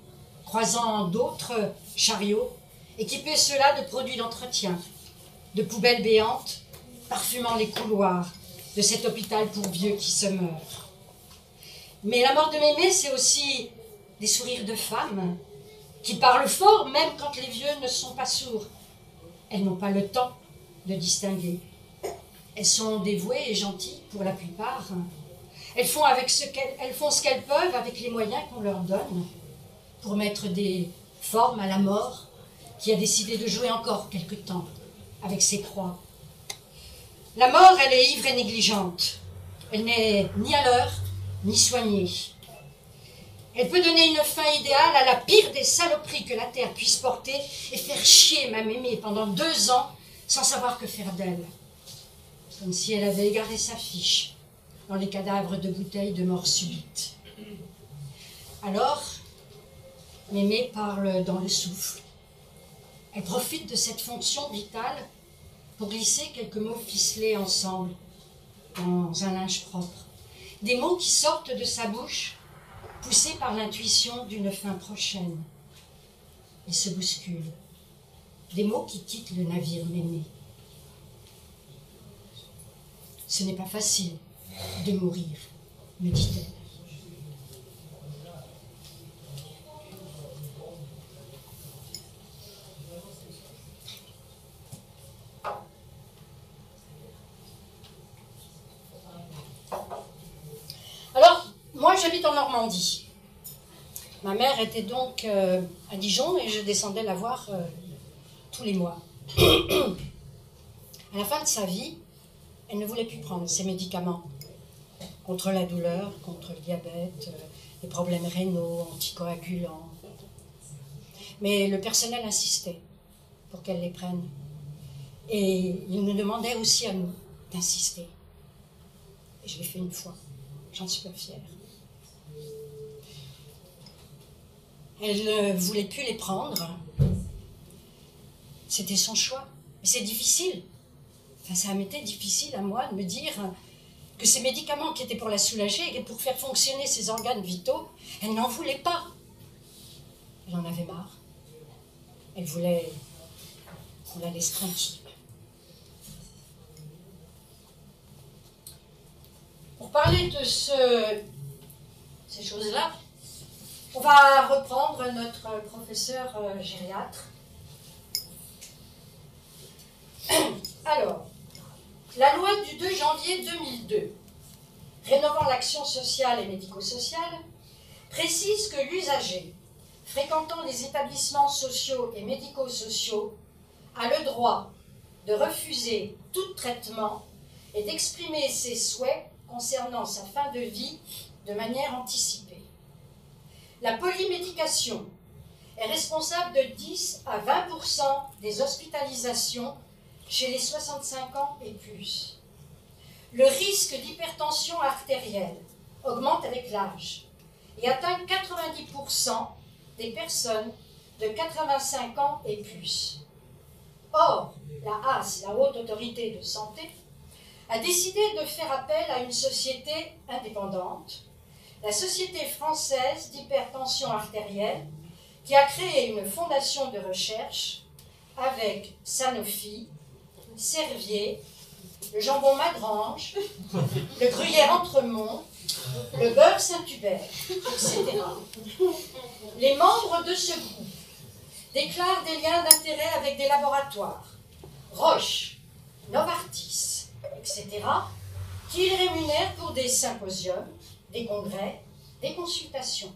croisant d'autres chariots, équipés ceux-là de produits d'entretien, de poubelles béantes, parfumant les couloirs de cet hôpital pour vieux qui se meurent. Mais la mort de Mémé, c'est aussi des sourires de femmes qui parlent fort, même quand les vieux ne sont pas sourds. Elles n'ont pas le temps de distinguer. Elles sont dévouées et gentilles pour la plupart. Elles font ce qu'elles peuvent avec les moyens qu'on leur donne pour mettre des formes à la mort qui a décidé de jouer encore quelque temps avec ses proies. La mort, elle est ivre et négligente. Elle n'est ni à l'heure, ni soignée. Elle peut donner une fin idéale à la pire des saloperies que la terre puisse porter et faire chier ma Mémé pendant 2 ans sans savoir que faire d'elle. Comme si elle avait égaré sa fiche dans les cadavres de bouteilles de mort subite. Alors, Mémé parle dans le souffle. Elle profite de cette fonction vitale pour glisser quelques mots ficelés ensemble dans un linge propre. Des mots qui sortent de sa bouche, poussés par l'intuition d'une fin prochaine. Ils se bousculent. Des mots qui quittent le navire Mémé. Ce n'est pas facile de mourir, me dit-elle. Alors, moi j'habite en Normandie. Ma mère était donc à Dijon et je descendais la voir tous les mois. À la fin de sa vie, elle ne voulait plus prendre ses médicaments contre la douleur, contre le diabète, les problèmes rénaux, anticoagulants. Mais le personnel insistait pour qu'elle les prenne. Et il nous demandait aussi à nous d'insister. Et je l'ai fait une fois. J'en suis pas fière. Elle ne voulait plus les prendre. C'était son choix. Mais c'est difficile. Enfin, ça m'était difficile à moi de me dire que ces médicaments qui étaient pour la soulager et pour faire fonctionner ses organes vitaux, elle n'en voulait pas. Elle en avait marre. Elle voulait qu'on la laisse tranquille. Pour parler de ces choses-là, on va reprendre notre professeur gériatre. Alors, la loi du 2 janvier 2002, rénovant l'action sociale et médico-sociale, précise que l'usager fréquentant les établissements sociaux et médico-sociaux a le droit de refuser tout traitement et d'exprimer ses souhaits concernant sa fin de vie de manière anticipée. La polymédication est responsable de 10 à 20% des hospitalisations chez les 65 ans et plus. Le risque d'hypertension artérielle augmente avec l'âge et atteint 90% des personnes de 85 ans et plus. Or, la HAS, la Haute Autorité de Santé, a décidé de faire appel à une société indépendante, la Société française d'hypertension artérielle, qui a créé une fondation de recherche avec Sanofi, Servier, le jambon Magrange, le gruyère Entremont, le beurre Saint-Hubert, etc. Les membres de ce groupe déclarent des liens d'intérêt avec des laboratoires, Roche, Novartis, etc., qui les rémunèrent pour des symposiums, des congrès, des consultations.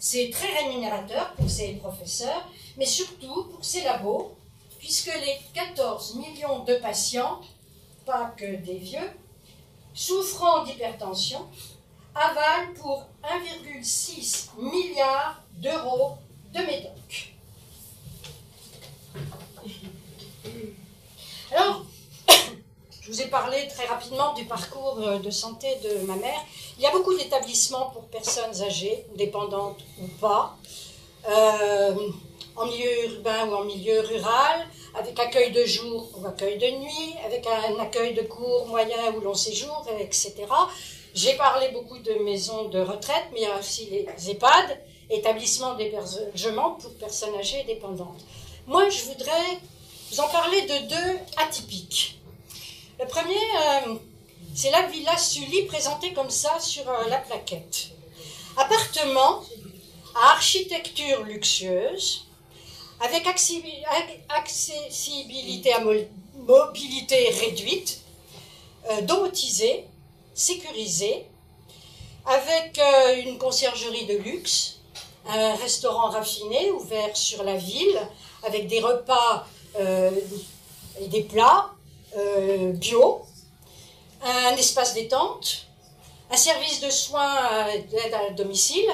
C'est très rémunérateur pour ces professeurs, mais surtout pour ces labos, puisque les 14 millions de patients, pas que des vieux, souffrant d'hypertension, avalent pour 1,6 milliard d'euros de médoc. Alors, je vous ai parlé très rapidement du parcours de santé de ma mère. Il y a beaucoup d'établissements pour personnes âgées, dépendantes ou pas, en milieu urbain ou en milieu rural, avec accueil de jour ou accueil de nuit, avec un accueil de court, moyen ou long séjour, etc. J'ai parlé beaucoup de maisons de retraite, mais il y a aussi les EHPAD, établissements d'hébergement pour personnes âgées et dépendantes. Moi, je voudrais vous en parler de deux atypiques. Le premier, c'est la Villa Sully, présentée comme ça sur la plaquette. Appartement à architecture luxueuse, avec accessibilité à mobilité réduite, domotisé, sécurisé, avec une conciergerie de luxe, un restaurant raffiné ouvert sur la ville, avec des repas et des plats bio, un espace détente, un service de soins d'aide à domicile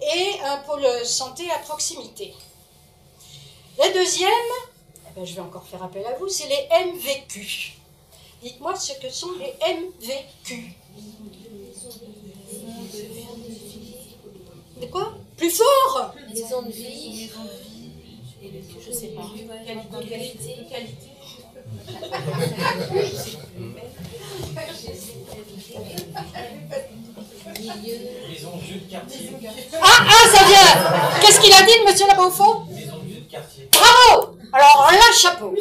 et un pôle santé à proximité. La deuxième, je vais encore faire appel à vous, c'est les MVQ. Dites-moi ce que sont les MVQ. De quoi? Plus fort? Maison de vie. Je sais pas. Qualité. Maison vieux de quartier. Ah, ça vient! Qu'est-ce qu'il a dit, le monsieur là-bas au fond? Maison vieux de quartier. Bravo! Alors là, chapeau.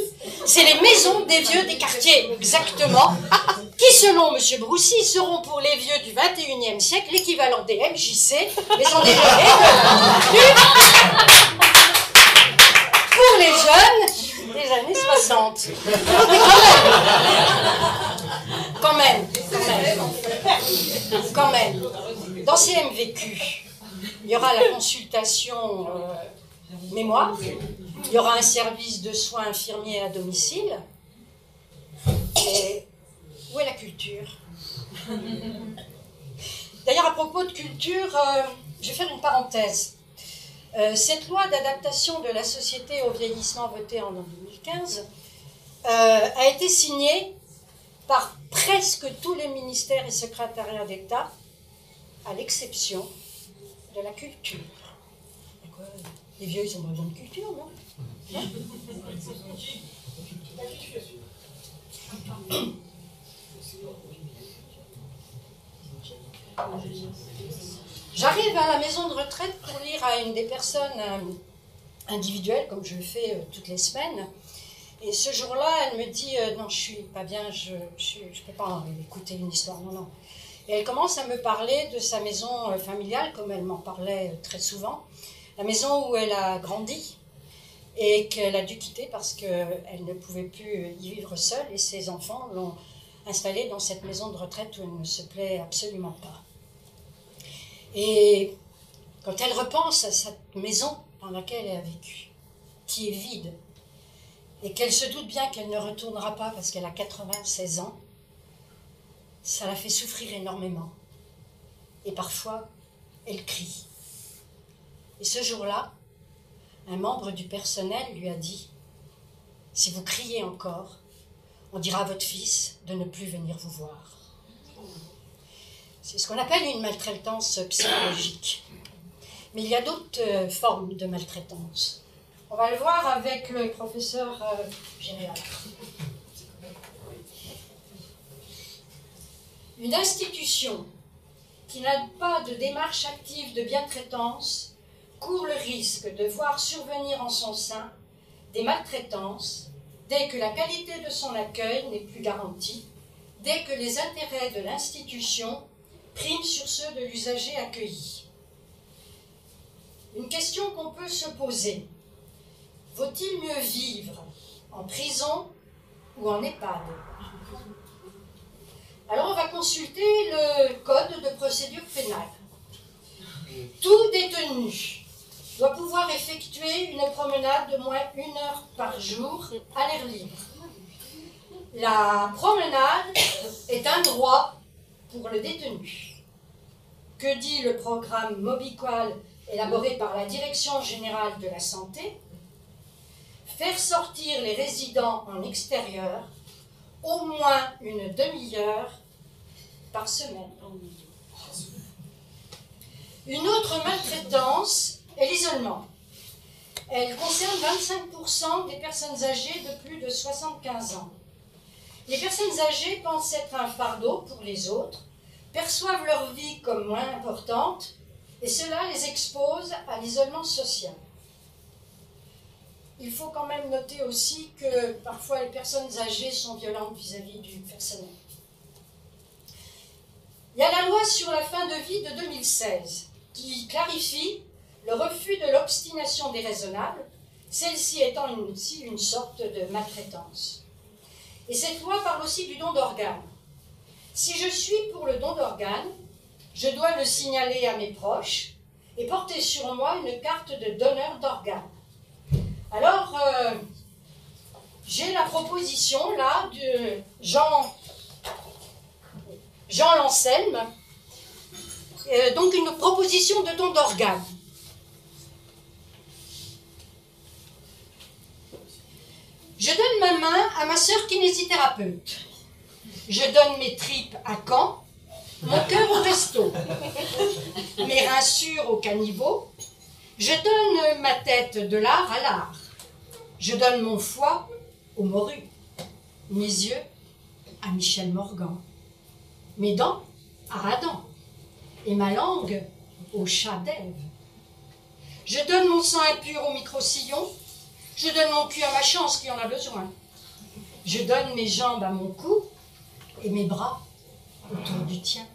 C'est les maisons des vieux des quartiers, exactement, qui, selon monsieur Broussy, seront pour les vieux du 21e siècle l'équivalent des MJC, maisons des vieux et de pour les jeunes des années 60. Mais quand même. Dans ces MVQ, il y aura la consultation mémoire, il y aura un service de soins infirmiers à domicile. Et où est la culture? D'ailleurs, à propos de culture, je vais faire une parenthèse. Cette loi d'adaptation de la société au vieillissement votée en 2015 a été signée par presque tous les ministères et secrétariats d'État, à l'exception de la culture. Les vieux, ils ont besoin de culture, non? Hein? J'arrive à la maison de retraite pour lire à une des personnes individuelles, comme je le fais toutes les semaines. Et ce jour-là, elle me dit non, je suis pas bien, je peux pas écouter une histoire, non. Et elle commence à me parler de sa maison familiale, comme elle m'en parlait très souvent, la maison où elle a grandi et qu'elle a dû quitter parce qu'elle ne pouvait plus y vivre seule et ses enfants l'ont installée dans cette maison de retraite où elle ne se plaît absolument pas. Et quand elle repense à cette maison dans laquelle elle a vécu, qui est vide, et qu'elle se doute bien qu'elle ne retournera pas parce qu'elle a 96 ans, ça la fait souffrir énormément. Et parfois, elle crie. Et ce jour-là, un membre du personnel lui a dit « Si vous criez encore, on dira à votre fils de ne plus venir vous voir. » C'est ce qu'on appelle une maltraitance psychologique. Mais il y a d'autres formes de maltraitance. On va le voir avec le professeur Général. Une institution qui n'a pas de démarche active de bientraitance court le risque de voir survenir en son sein des maltraitances dès que la qualité de son accueil n'est plus garantie, dès que les intérêts de l'institution priment sur ceux de l'usager accueilli. Une question qu'on peut se poser. Vaut-il mieux vivre en prison ou en EHPAD? Alors on va consulter le code de procédure pénale. Tout détenu doit pouvoir effectuer une promenade de moins 1 heure par jour à l'air libre. La promenade est un droit pour le détenu. Que dit le programme Mobiqual élaboré par la Direction générale de la santé? Faire sortir les résidents en extérieur au moins une demi-heure par semaine. Une autre maltraitance est l'isolement. Elle concerne 25% des personnes âgées de plus de 75 ans. Les personnes âgées pensent être un fardeau pour les autres, perçoivent leur vie comme moins importante, et cela les expose à l'isolement social. Il faut quand même noter aussi que parfois les personnes âgées sont violentes vis-à-vis du personnel. Il y a la loi sur la fin de vie de 2016 qui clarifie le refus de l'obstination déraisonnable, celle-ci étant aussi une sorte de maltraitance. Et cette loi parle aussi du don d'organes. Si je suis pour le don d'organes, je dois le signaler à mes proches et porter sur moi une carte de donneur d'organes. Alors, j'ai la proposition là de Jean Lancelme, donc une proposition de don d'organes. Je donne ma main à ma sœur kinésithérapeute. Je donne mes tripes à Caen, mon cœur au resto, mes reins sûrs au caniveau. Je donne ma tête de l'art à l'art. Je donne mon foie au morue, mes yeux à Michel Morgan, mes dents à Adam et ma langue au chat d'Ève. Je donne mon sang impur au micro-sillon. Je donne mon cul à ma chance qui en a besoin. Je donne mes jambes à mon cou et mes bras autour du tien.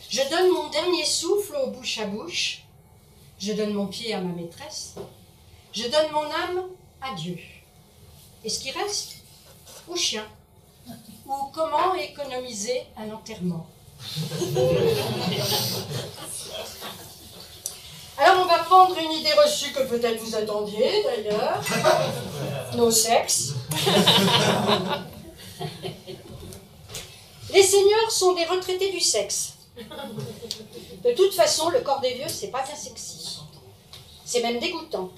Je donne mon dernier souffle au bouche à bouche. Je donne mon pied à ma maîtresse. Je donne mon âme à Dieu. Et ce qui reste au chien. Ou comment économiser un enterrement. Alors on va prendre une idée reçue que peut-être vous attendiez d'ailleurs. Nos sexes. Les seniors sont des retraités du sexe. De toute façon, le corps des vieux, c'est pas bien sexy. C'est même dégoûtant.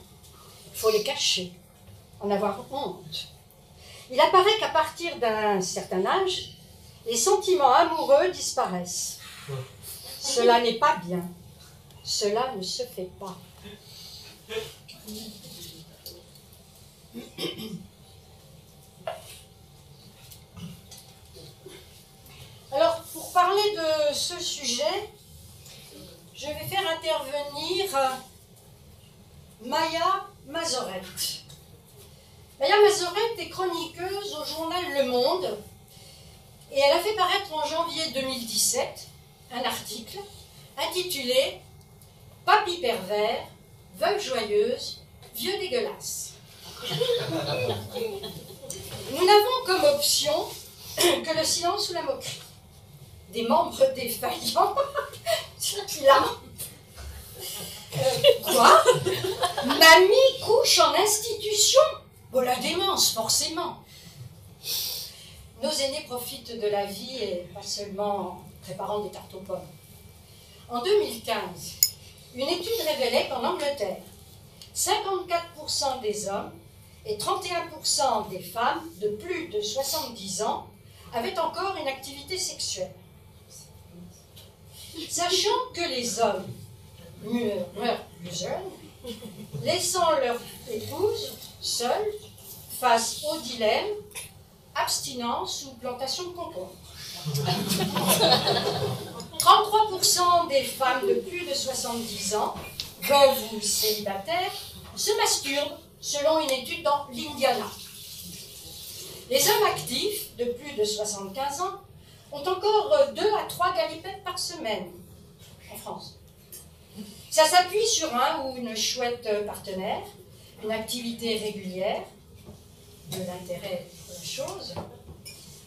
Il faut les cacher, en avoir honte. Il apparaît qu'à partir d'un certain âge, les sentiments amoureux disparaissent. Cela n'est pas bien. Cela ne se fait pas. Alors, pour parler de ce sujet, je vais faire intervenir Maya Mazoret. Maya Mazoret est chroniqueuse au journal Le Monde et elle a fait paraître en janvier 2017 un article intitulé « Papy pervers, veuve joyeuse, vieux dégueulasse ». Nous n'avons comme option que le silence ou la moquerie. Des membres défaillants qui lamentent. Quoi? Mamie couche en institution? Oh, la démence, forcément. Nos aînés profitent de la vie et pas seulement en préparant des tartes aux pommes. En 2015, une étude révélait qu'en Angleterre, 54% des hommes et 31% des femmes de plus de 70 ans avaient encore une activité sexuelle. Sachant que les hommes meurent plus jeunes, laissant leur épouse seule face au dilemme abstinence ou plantation de concombres. 33% des femmes de plus de 70 ans, veuves ou célibataires, se masturbent selon une étude dans l'Indiana. Les hommes actifs de plus de 75 ans ont encore 2 à 3 galipettes par semaine en France. Ça s'appuie sur un ou une chouette partenaire, une activité régulière, de l'intérêt de la chose,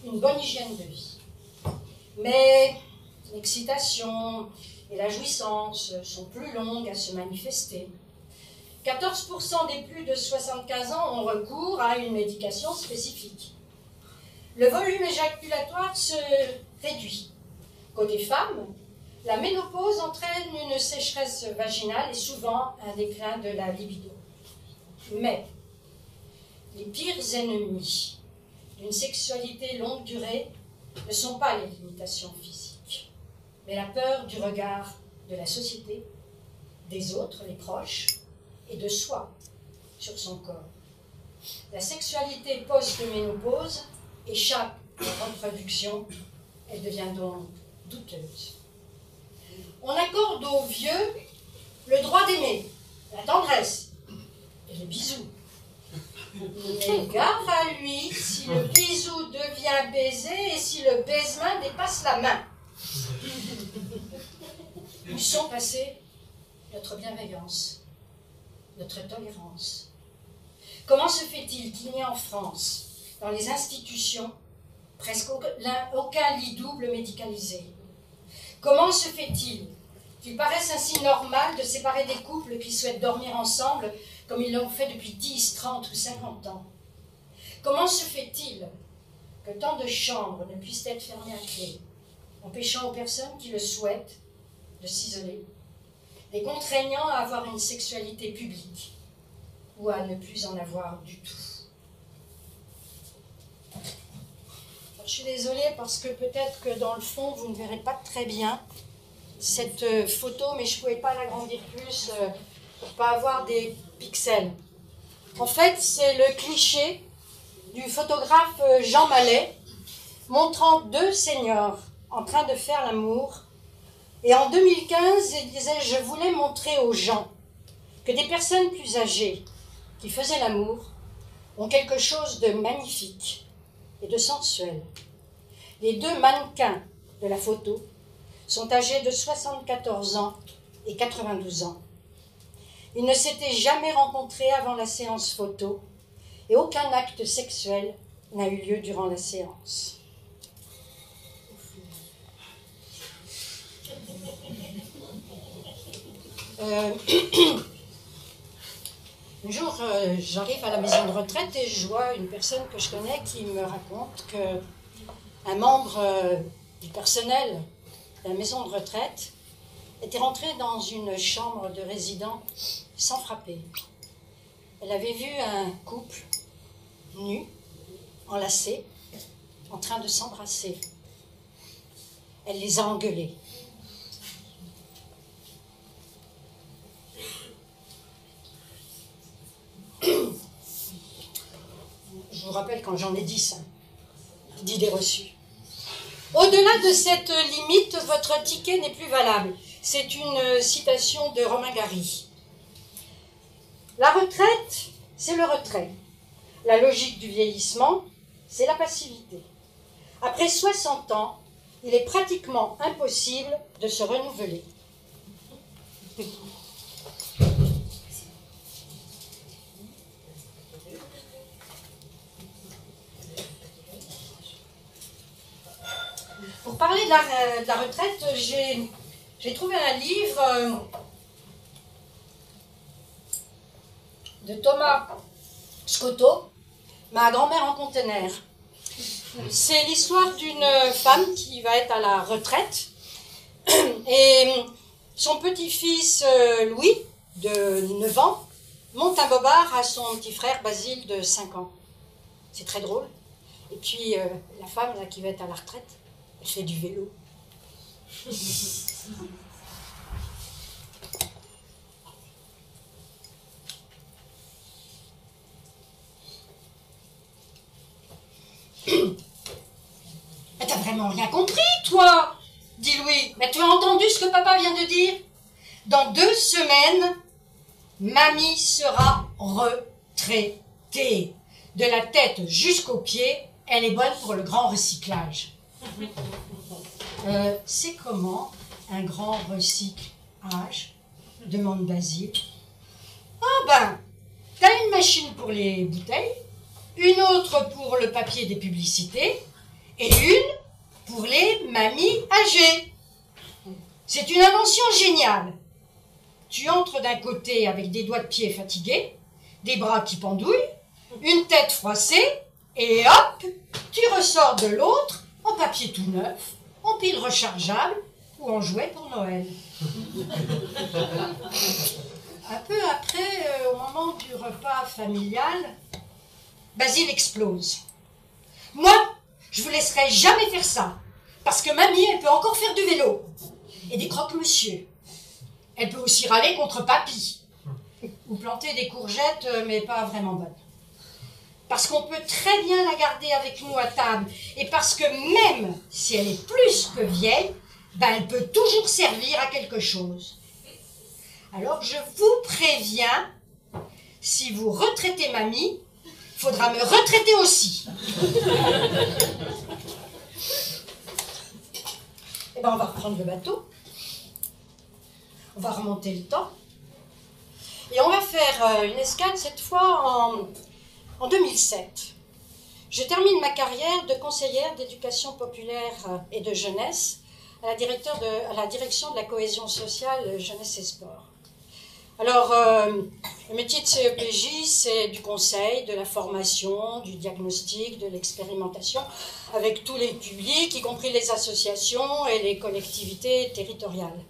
une bonne hygiène de vie. Mais l'excitation, et la jouissance sont plus longues à se manifester. 14% des plus de 75 ans ont recours à une médication spécifique. Le volume éjaculatoire se réduit. Côté femme, la ménopause entraîne une sécheresse vaginale et souvent un déclin de la libido. Mais les pires ennemis d'une sexualité longue durée ne sont pas les limitations physiques, mais la peur du regard de la société, des autres, les proches, et de soi sur son corps. La sexualité post-ménopause échappe à la reproduction, elle devient donc douteuse. On accorde aux vieux le droit d'aimer, la tendresse et les bisous. Mais gare à lui si le bisou devient baiser et si le baisement dépasse la main. Où sont passées notre bienveillance, notre tolérance? Comment se fait-il qu'il n'y ait en France, dans les institutions, presque aucun lit double médicalisé? Comment se fait-il qu'il paraisse ainsi normal de séparer des couples qui souhaitent dormir ensemble comme ils l'ont fait depuis 10, 30 ou 50 ans? Comment se fait-il que tant de chambres ne puissent être fermées à clé, empêchant aux personnes qui le souhaitent de s'isoler, les contraignant à avoir une sexualité publique ou à ne plus en avoir du tout? Alors, je suis désolée parce que peut-être que dans le fond, vous ne verrez pas très bien cette photo, mais je ne pouvais pas l'agrandir plus pour ne pas avoir des pixels. En fait, c'est le cliché du photographe Jean Mallet montrant deux seniors en train de faire l'amour. Et en 2015, il disait « Je voulais montrer aux gens que des personnes plus âgées qui faisaient l'amour ont quelque chose de magnifique et de sensuel. » Les deux mannequins de la photo sont âgés de 74 ans et 92 ans. Ils ne s'étaient jamais rencontrés avant la séance photo et aucun acte sexuel n'a eu lieu durant la séance. Un jour, j'arrive à la maison de retraite et je vois une personne que je connais qui me raconte qu'un membre du personnel de la maison de retraite était rentré dans une chambre de résident sans frapper. Elle avait vu un couple nu, enlacé, en train de s'embrasser. Elle les a engueulés. Je vous rappelle quand j'en ai 10, d'idées reçues. Au-delà de cette limite, votre ticket n'est plus valable. C'est une citation de Romain Gary. La retraite, c'est le retrait. La logique du vieillissement, c'est la passivité. Après 60 ans, il est pratiquement impossible de se renouveler. Pour parler de la retraite, j'ai trouvé un livre de Thomas Scotto, Ma grand-mère en conteneur. C'est l'histoire d'une femme qui va être à la retraite et son petit-fils Louis, de 9 ans, monte un bobard à son petit frère Basile de 5 ans. C'est très drôle. Et puis la femme là, qui va être à la retraite, elle fait du vélo. Mais t'as vraiment rien compris, toi, dit Louis. Mais tu as entendu ce que papa vient de dire? Dans 2 semaines, mamie sera retraitée. De la tête jusqu'aux pieds, elle est bonne pour le grand recyclage. C'est comment un grand recyclage? Demande Basile. Ah ben, t'as une machine pour les bouteilles, une autre pour le papier des publicités et une pour les mamies âgées. C'est une invention géniale. Tu entres d'un côté avec des doigts de pied fatigués, des bras qui pendouillent, une tête froissée, et hop, tu ressors de l'autre en papier tout neuf, en pile rechargeable ou en jouet pour Noël. Un peu après, au moment du repas familial, Basile explose. Moi, je vous laisserai jamais faire ça, parce que mamie, elle peut encore faire du vélo et des croque-monsieur. Elle peut aussi râler contre papy, ou planter des courgettes, mais pas vraiment bonnes. Parce qu'on peut très bien la garder avec nous à table, et parce que même si elle est plus que vieille, ben elle peut toujours servir à quelque chose. Alors je vous préviens, si vous retraitez mamie, il faudra me retraiter aussi. Et ben on va reprendre le bateau, on va remonter le temps, et on va faire une escale cette fois en 2007. Je termine ma carrière de conseillère d'éducation populaire et de jeunesse à la direction de la cohésion sociale, jeunesse et sport. Alors, le métier de CEPJ, c'est du conseil, de la formation, du diagnostic, de l'expérimentation, avec tous les publics, y compris les associations et les collectivités territoriales.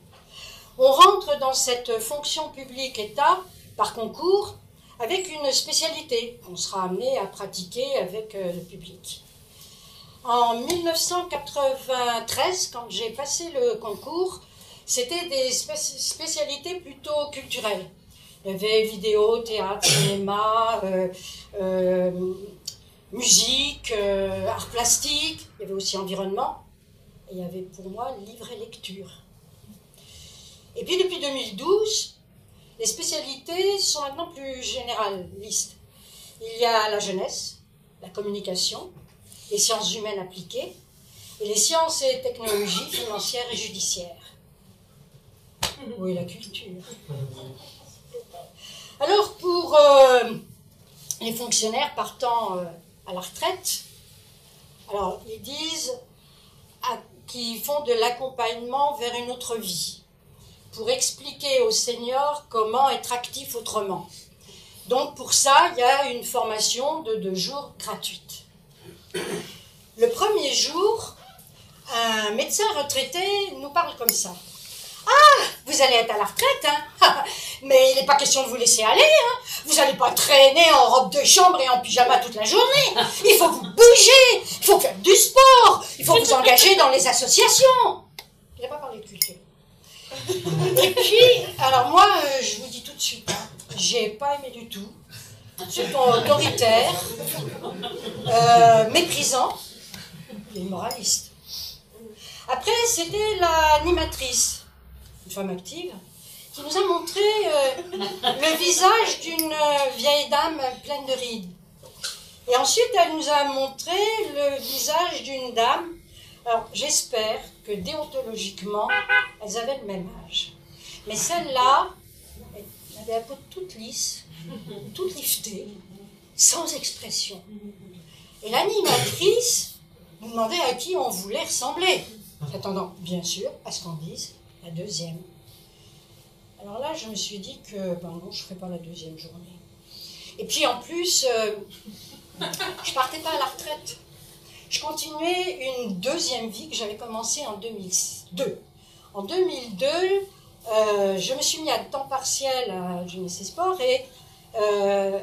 On rentre dans cette fonction publique-État par concours avec une spécialité qu'on sera amené à pratiquer avec le public. En 1993, quand j'ai passé le concours, c'était des spécialités plutôt culturelles. Il y avait vidéo, théâtre, cinéma, musique, art plastique, il y avait aussi environnement, et il y avait pour moi livre et lecture. Et puis depuis 2012, les spécialités sont maintenant plus généralistes. Il y a la jeunesse, la communication, les sciences humaines appliquées, et les sciences et technologies financières et judiciaires. Oui, la culture. Alors, pour les fonctionnaires partant à la retraite, alors ils disent qu'ils font de l'accompagnement vers une autre vie, pour expliquer aux seniors comment être actif autrement. Donc, pour ça, il y a une formation de 2 jours gratuite. Le premier jour, un médecin retraité nous parle comme ça. Ah, vous allez être à la retraite, hein? Mais il n'est pas question de vous laisser aller, hein? Vous n'allez pas traîner en robe de chambre et en pyjama toute la journée. Il faut vous bouger, il faut faire du sport, il faut vous engager dans les associations. Il n'a pas parlé de culture. Et puis, alors moi, je vous dis tout de suite, hein, j'ai pas aimé du tout. C'est autoritaire, méprisant et moraliste. Après, c'était l'animatrice, une femme active, qui nous a montré le visage d'une vieille dame pleine de rides. Et ensuite, elle nous a montré le visage d'une dame. Alors, j'espère que déontologiquement, elles avaient le même âge. Mais celle-là, elle avait la peau toute lisse, toute liftée, sans expression. Et l'animatrice nous demandait à qui on voulait ressembler, attendant, bien sûr, à ce qu'on dise la deuxième. Alors là, je me suis dit que, ben non, je ne ferai pas la deuxième journée. Et puis en plus, je partais pas à la retraite. Je continuais une deuxième vie que j'avais commencée en 2002. En 2002, je me suis mis à temps partiel à Jeunesse et Sport et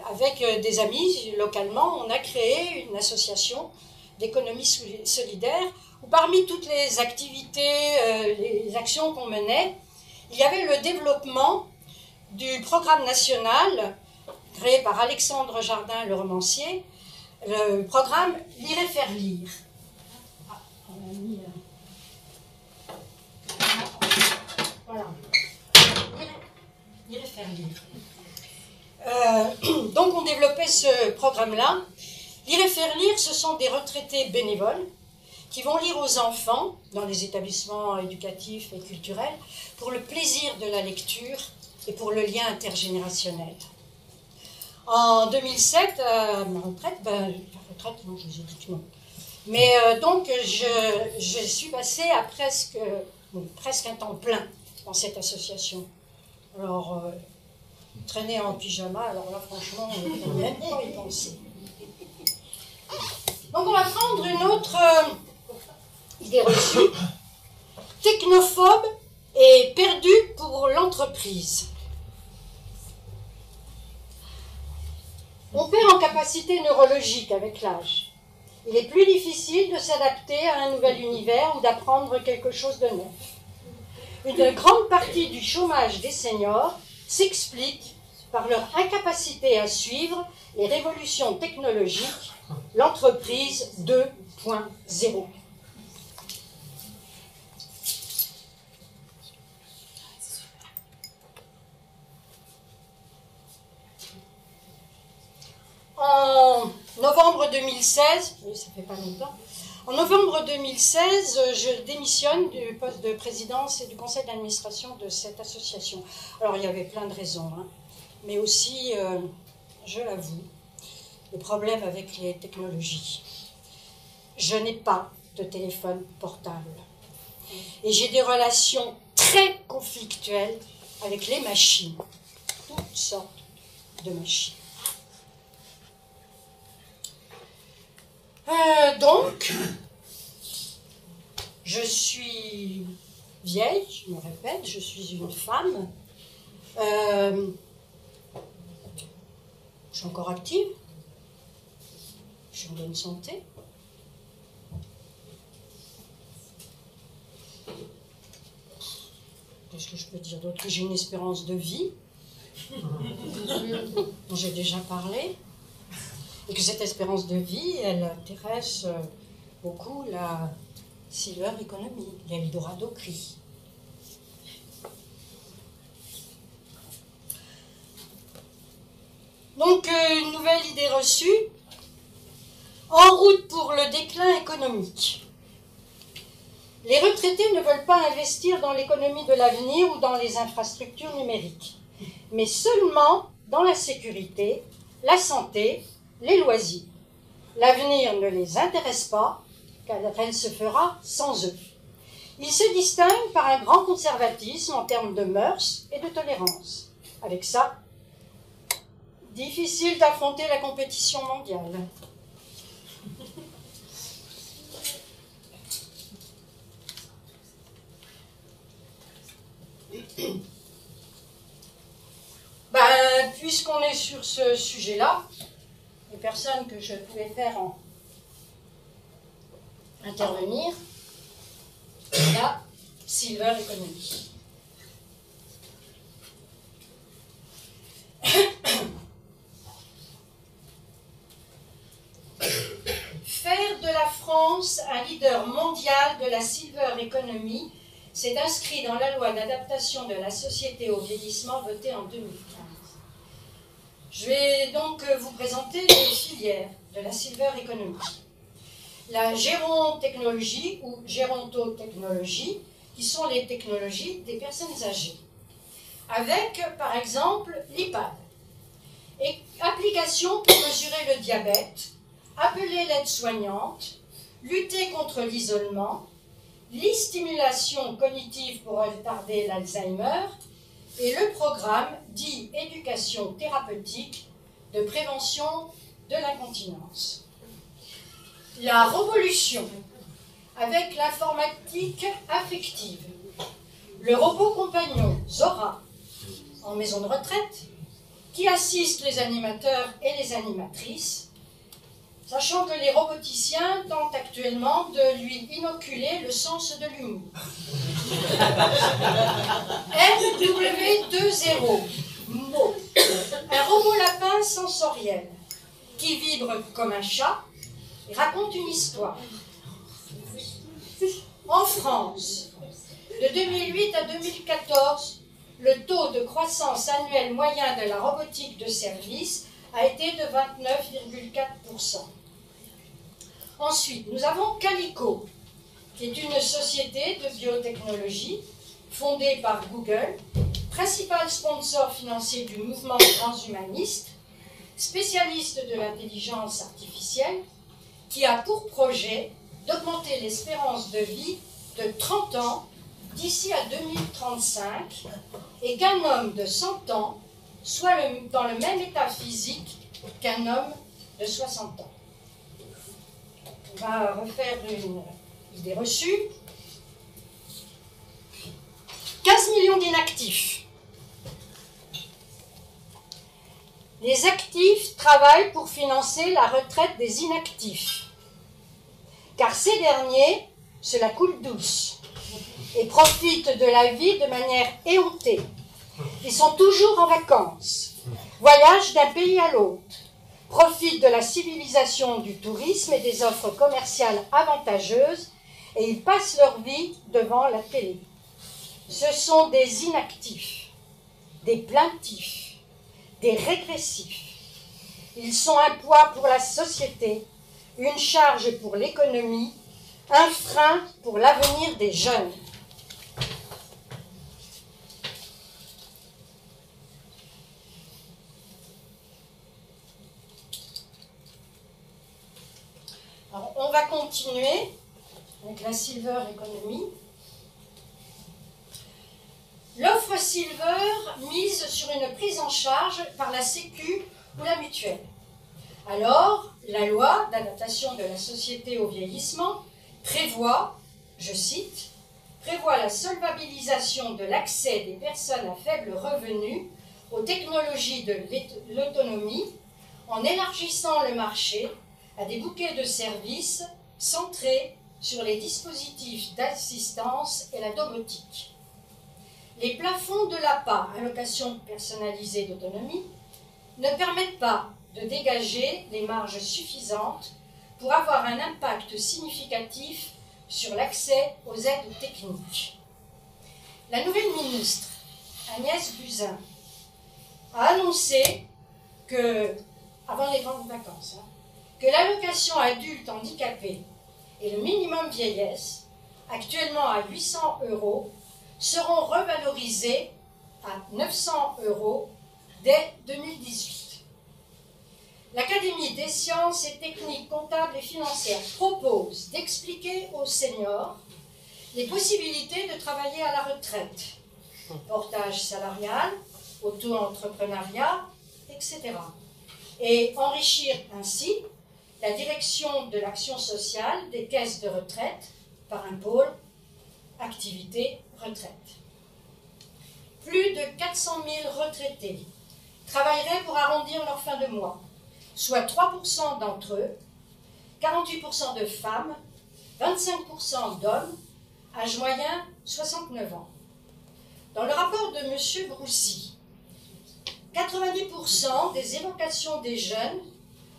avec des amis localement, on a créé une association d'économie solidaire où parmi toutes les activités, les actions qu'on menait, il y avait le développement du programme national créé par Alexandre Jardin, le romancier, le programme Lire et faire lire. Ah, on a mis... Voilà. Lire et faire lire. Donc on développait ce programme-là. Lire et faire lire, ce sont des retraités bénévoles qui vont lire aux enfants dans les établissements éducatifs et culturels pour le plaisir de la lecture et pour le lien intergénérationnel. En 2007, ma retraite, retraite, non, je vous ai dit que non. Mais donc, je suis passée à presque donc presque un temps plein dans cette association. Alors, traîner en pyjama, alors là, franchement, on ne peut même pas y penser. Donc, on va prendre une autre idée reçue. Technophobe et perdu pour l'entreprise. On perd en capacité neurologique avec l'âge. Il est plus difficile de s'adapter à un nouvel univers ou d'apprendre quelque chose de neuf. Une grande partie du chômage des seniors s'explique par leur incapacité à suivre les révolutions technologiques, l'entreprise 2.0. En novembre 2016, oui, ça fait pas longtemps, en novembre 2016, je démissionne du poste de présidence et du conseil d'administration de cette association. Alors, il y avait plein de raisons, hein, mais aussi, je l'avoue, le problème avec les technologies. Je n'ai pas de téléphone portable. Et j'ai des relations très conflictuelles avec les machines, toutes sortes de machines. Donc, je suis vieille, je me répète, je suis une femme. Je suis encore active. Je suis en bonne santé. Qu'est-ce que je peux dire d'autre? J'ai une espérance de vie dont j'ai déjà parlé. Et que cette espérance de vie, elle intéresse beaucoup la silver economy, l'Eldorado CRI. Donc, une nouvelle idée reçue, en route pour le déclin économique. Les retraités ne veulent pas investir dans l'économie de l'avenir ou dans les infrastructures numériques, mais seulement dans la sécurité, la santé, les loisirs. L'avenir ne les intéresse pas, car elle se fera sans eux. Ils se distinguent par un grand conservatisme en termes de mœurs et de tolérance. Avec ça, difficile d'affronter la compétition mondiale. Puisqu'on est sur ce sujet-là, les personnes que je pouvais faire intervenir, la silver economy. Faire de la France un leader mondial de la silver economy, c'est inscrit dans la loi d'adaptation de la société au vieillissement votée en 2015. Je vais donc vous présenter les filières de la silver economy. La gérontechnologie ou gérontotechnologie, qui sont les technologies des personnes âgées. Avec, par exemple, l'IPAD. Et application pour mesurer le diabète, appeler l'aide soignante, lutter contre l'isolement, l'e-stimulation cognitive pour retarder l'Alzheimer, et le programme dit éducation thérapeutique de prévention de l'incontinence. La révolution avec l'informatique affective, le robot compagnon Zora en maison de retraite qui assiste les animateurs et les animatrices, sachant que les roboticiens tentent actuellement de lui inoculer le sens de l'humour. MW20, mot, un robot lapin sensoriel qui vibre comme un chat et raconte une histoire. En France, de 2008 à 2014, le taux de croissance annuel moyen de la robotique de service a été de 29,4%. Ensuite, nous avons Calico, qui est une société de biotechnologie fondée par Google, principal sponsor financier du mouvement transhumaniste, spécialiste de l'intelligence artificielle, qui a pour projet d'augmenter l'espérance de vie de 30 ans d'ici à 2035 et qu'un homme de 100 ans soit dans le même état physique qu'un homme de 60 ans. On va refaire une idée reçue. 15 millions d'inactifs. Les actifs travaillent pour financer la retraite des inactifs, car ces derniers se la coulent douce et profitent de la vie de manière éhontée. Ils sont toujours en vacances, voyagent d'un pays à l'autre, profitent de la civilisation du tourisme et des offres commerciales avantageuses, et ils passent leur vie devant la télé. Ce sont des inactifs, des plaintifs, des régressifs. Ils sont un poids pour la société, une charge pour l'économie, un frein pour l'avenir des jeunes. Alors, on va continuer avec la Silver Economy. L'offre Silver mise sur une prise en charge par la Sécu ou la mutuelle. Alors, la loi d'adaptation de la société au vieillissement prévoit, je cite, prévoit la solvabilisation de l'accès des personnes à faible revenu aux technologies de l'autonomie en élargissant le marché à des bouquets de services centrés sur les dispositifs d'assistance et la domotique. Les plafonds de l'APA, allocation personnalisée d'autonomie, ne permettent pas de dégager les marges suffisantes pour avoir un impact significatif sur l'accès aux aides techniques. La nouvelle ministre, Agnès Buzyn, a annoncé que, avant les grandes vacances, que l'allocation adulte handicapé et le minimum vieillesse, actuellement à 800 €, seront revalorisés à 900 € dès 2018. L'Académie des sciences et techniques comptables et financières propose d'expliquer aux seniors les possibilités de travailler à la retraite, portage salarial, auto-entrepreneuriat, etc. Et enrichir ainsi la direction de l'action sociale des caisses de retraite par un pôle activité retraite. Plus de 400 000 retraités travailleraient pour arrondir leur fin de mois, soit 3% d'entre eux, 48% de femmes, 25% d'hommes, âge moyen 69 ans. Dans le rapport de M. Broussy, 90% des évocations des jeunes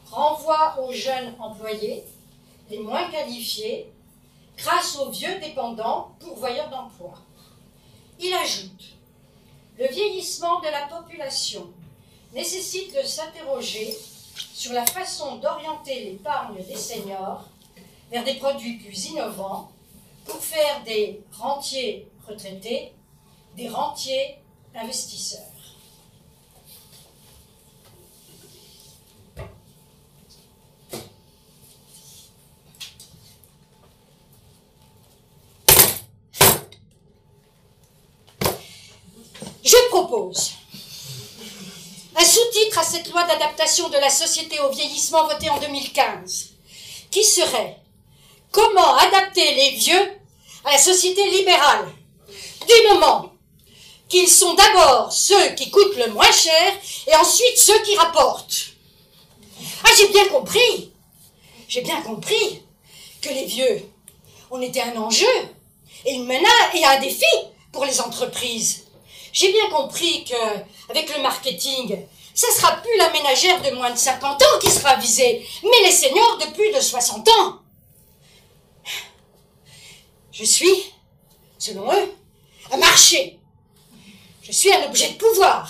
renvoient aux jeunes employés, les moins qualifiés, grâce aux vieux dépendants pourvoyeurs d'emploi. Il ajoute, le vieillissement de la population nécessite de s'interroger sur la façon d'orienter l'épargne des seniors vers des produits plus innovants pour faire des rentiers retraités des rentiers investisseurs. Je propose un sous-titre à cette loi d'adaptation de la société au vieillissement votée en 2015, qui serait « Comment adapter les vieux à la société libérale, du moment qu'ils sont d'abord ceux qui coûtent le moins cher et ensuite ceux qui rapportent. » Ah, j'ai bien compris que les vieux, on était un enjeu et une menace et un défi pour les entreprises. J'ai bien compris qu'avec le marketing, ça ne sera plus la ménagère de moins de 50 ans qui sera visée, mais les seniors de plus de 60 ans. Je suis, selon eux, un marché. Je suis un objet de pouvoir.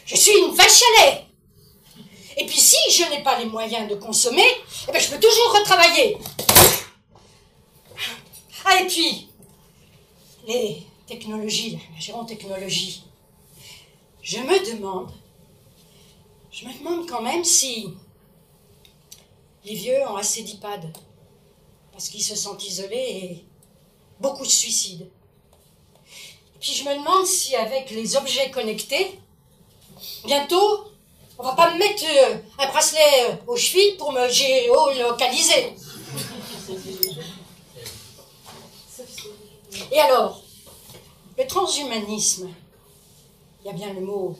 Je suis une vache à lait. Et puis si je n'ai pas les moyens de consommer, eh ben je peux toujours retravailler. Ah, et puis, les technologies, la gérontechnologie. Je me demande quand même si les vieux ont assez d'IPAD, parce qu'ils se sentent isolés et beaucoup de suicides. Puis je me demande si avec les objets connectés, bientôt, on va pas me mettre un bracelet aux chevilles pour me géolocaliser. Et alors, le transhumanisme, il y a bien le mot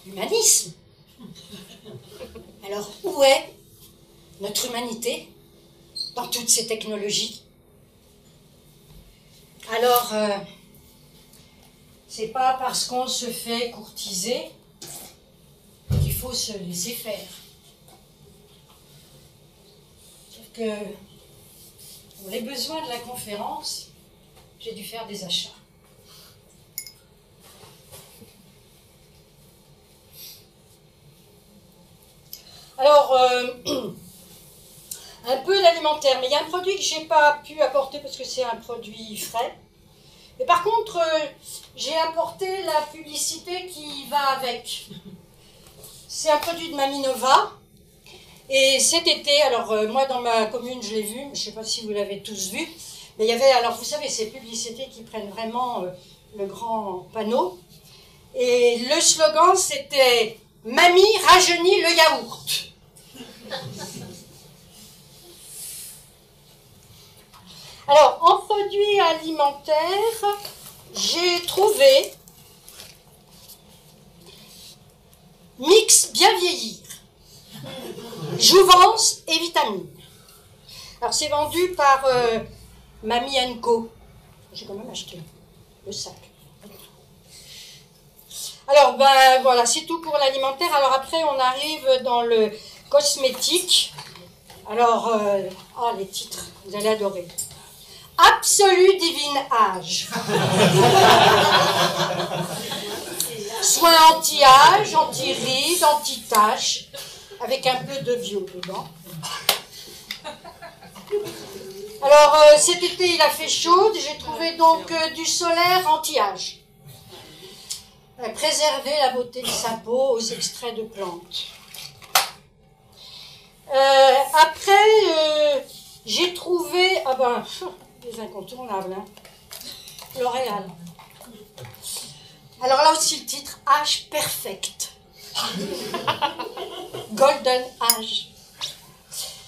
humanisme. Alors, où est notre humanité dans toutes ces technologies? Alors, c'est pas parce qu'on se fait courtiser qu'il faut se laisser faire. Sauf que, pour les besoins de la conférence, j'ai dû faire des achats. Alors, un peu l'alimentaire, mais il y a un produit que je n'ai pas pu apporter parce que c'est un produit frais. Mais par contre, j'ai apporté la publicité qui va avec. C'est un produit de Maminova. Et cet été, alors moi dans ma commune je l'ai vu, je ne sais pas si vous l'avez tous vu, mais il y avait, alors vous savez, ces publicités qui prennent vraiment le grand panneau. Et le slogan c'était « Mamie rajeunit le yaourt ». Alors, en produits alimentaires, j'ai trouvé mix bien vieillir, jouvence et vitamines. Alors, c'est vendu par Mamie & Co. J'ai quand même acheté le sac. Alors, ben voilà, c'est tout pour l'alimentaire. Alors après, on arrive dans le cosmétique. Alors, les titres, vous allez adorer. Absolu Divine Âge. Soins anti-âge, anti-rides, anti-taches, avec un peu de bio dedans. Alors, cet été, il a fait chaud. J'ai trouvé donc du solaire anti-âge. Préserver la beauté de sa peau aux extraits de plantes. Après, j'ai trouvé... les incontournables, hein. L'Oréal. Alors là aussi le titre, âge perfect. Golden âge.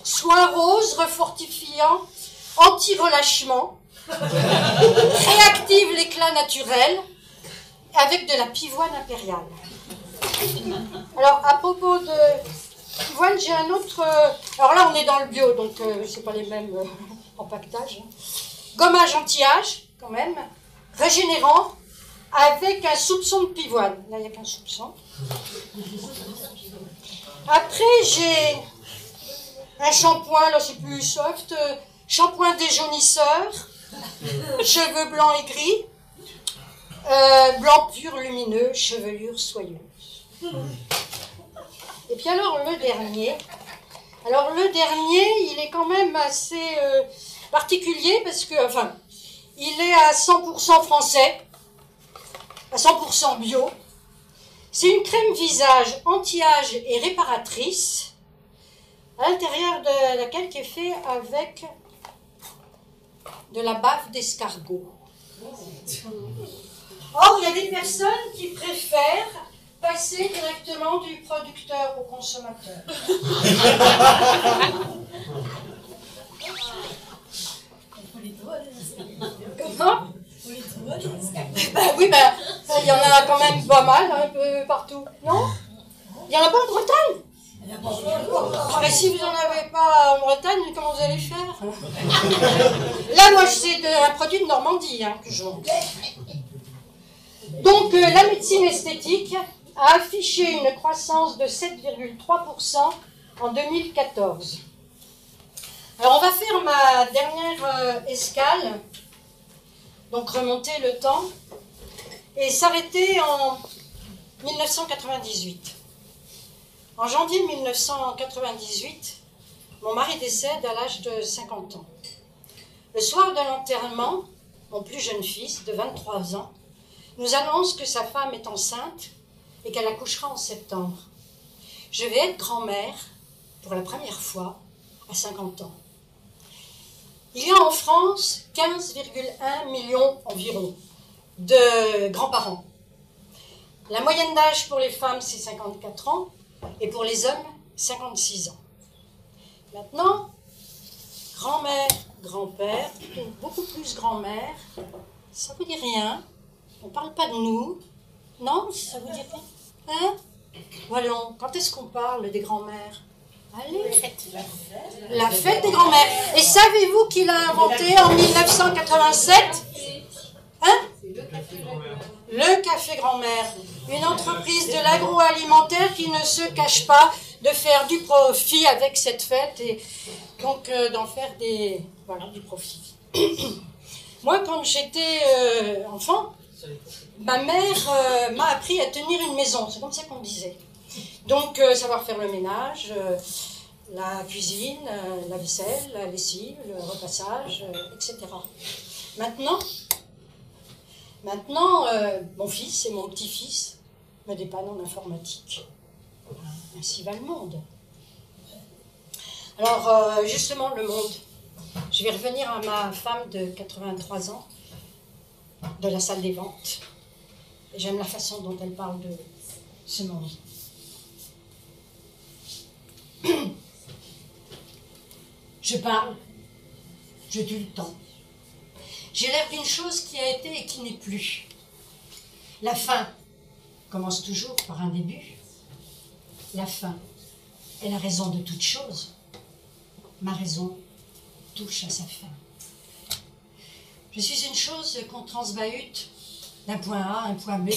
Soins roses, refortifiant, anti-relâchement, réactive l'éclat naturel, avec de la pivoine impériale. Alors à propos de pivoine, j'ai un autre... alors là on est dans le bio, donc c'est pas les mêmes empaquetages. Gommage anti-âge, quand même, régénérant, avec un soupçon de pivoine. Là, il n'y a qu'un soupçon. Après, j'ai un shampoing, là c'est plus soft, shampoing déjaunisseur, cheveux blancs et gris, blanc pur, lumineux, chevelure soyeuse. Et puis alors, le dernier, il est quand même assez... particulier parce que, il est à 100% français, à 100% bio. C'est une crème visage anti-âge et réparatrice, à l'intérieur de laquelle qui est fait avec de la bave d'escargot. Or, il y a des personnes qui préfèrent passer directement du producteur au consommateur. Comment? Oui, il y en a quand même pas mal, un peu partout. Non? Il n'y en a pas en Bretagne? Mais si vous n'en avez pas en Bretagne, comment vous allez faire? Là, moi, c'est un produit de Normandie que je vends. Donc, la médecine esthétique a affiché une croissance de 7,3% en 2014. Alors, on va faire ma dernière escale, donc remonter le temps, et s'arrêter en 1998. En janvier 1998, mon mari décède à l'âge de 50 ans. Le soir de l'enterrement, mon plus jeune fils, de 23 ans, nous annonce que sa femme est enceinte et qu'elle accouchera en septembre. Je vais être grand-mère pour la première fois à 50 ans. Il y a en France 15,1 millions environ de grands-parents. La moyenne d'âge pour les femmes, c'est 54 ans, et pour les hommes, 56 ans. Maintenant, grand-mère, grand-père, beaucoup plus grand-mère, ça vous dit rien? On ne parle pas de nous? Non, ça vous dit rien? Hein? Voyons, quand est-ce qu'on parle des grands-mères? Allez, la fête des grands-mères. Et savez-vous qui l'a inventé en 1987? Hein? Le café grand-mère. Une entreprise de l'agroalimentaire qui ne se cache pas de faire du profit avec cette fête et donc d'en faire du profit. Moi, quand j'étais enfant, ma mère m'a appris à tenir une maison, c'est comme ça qu'on disait. Donc, savoir faire le ménage, la cuisine, la vaisselle, la lessive, le repassage, etc. Maintenant, mon fils et mon petit-fils me dépannent en informatique. Ainsi va le monde. Alors, justement, le monde. Je vais revenir à ma femme de 83 ans, de la salle des ventes. J'aime la façon dont elle parle de ce monde. Je parle, je tue le temps. J'ai l'air d'une chose qui a été et qui n'est plus. La fin commence toujours par un début. La fin est la raison de toute chose. Ma raison touche à sa fin. Je suis une chose qu'on transbahute d'un point A à un point B,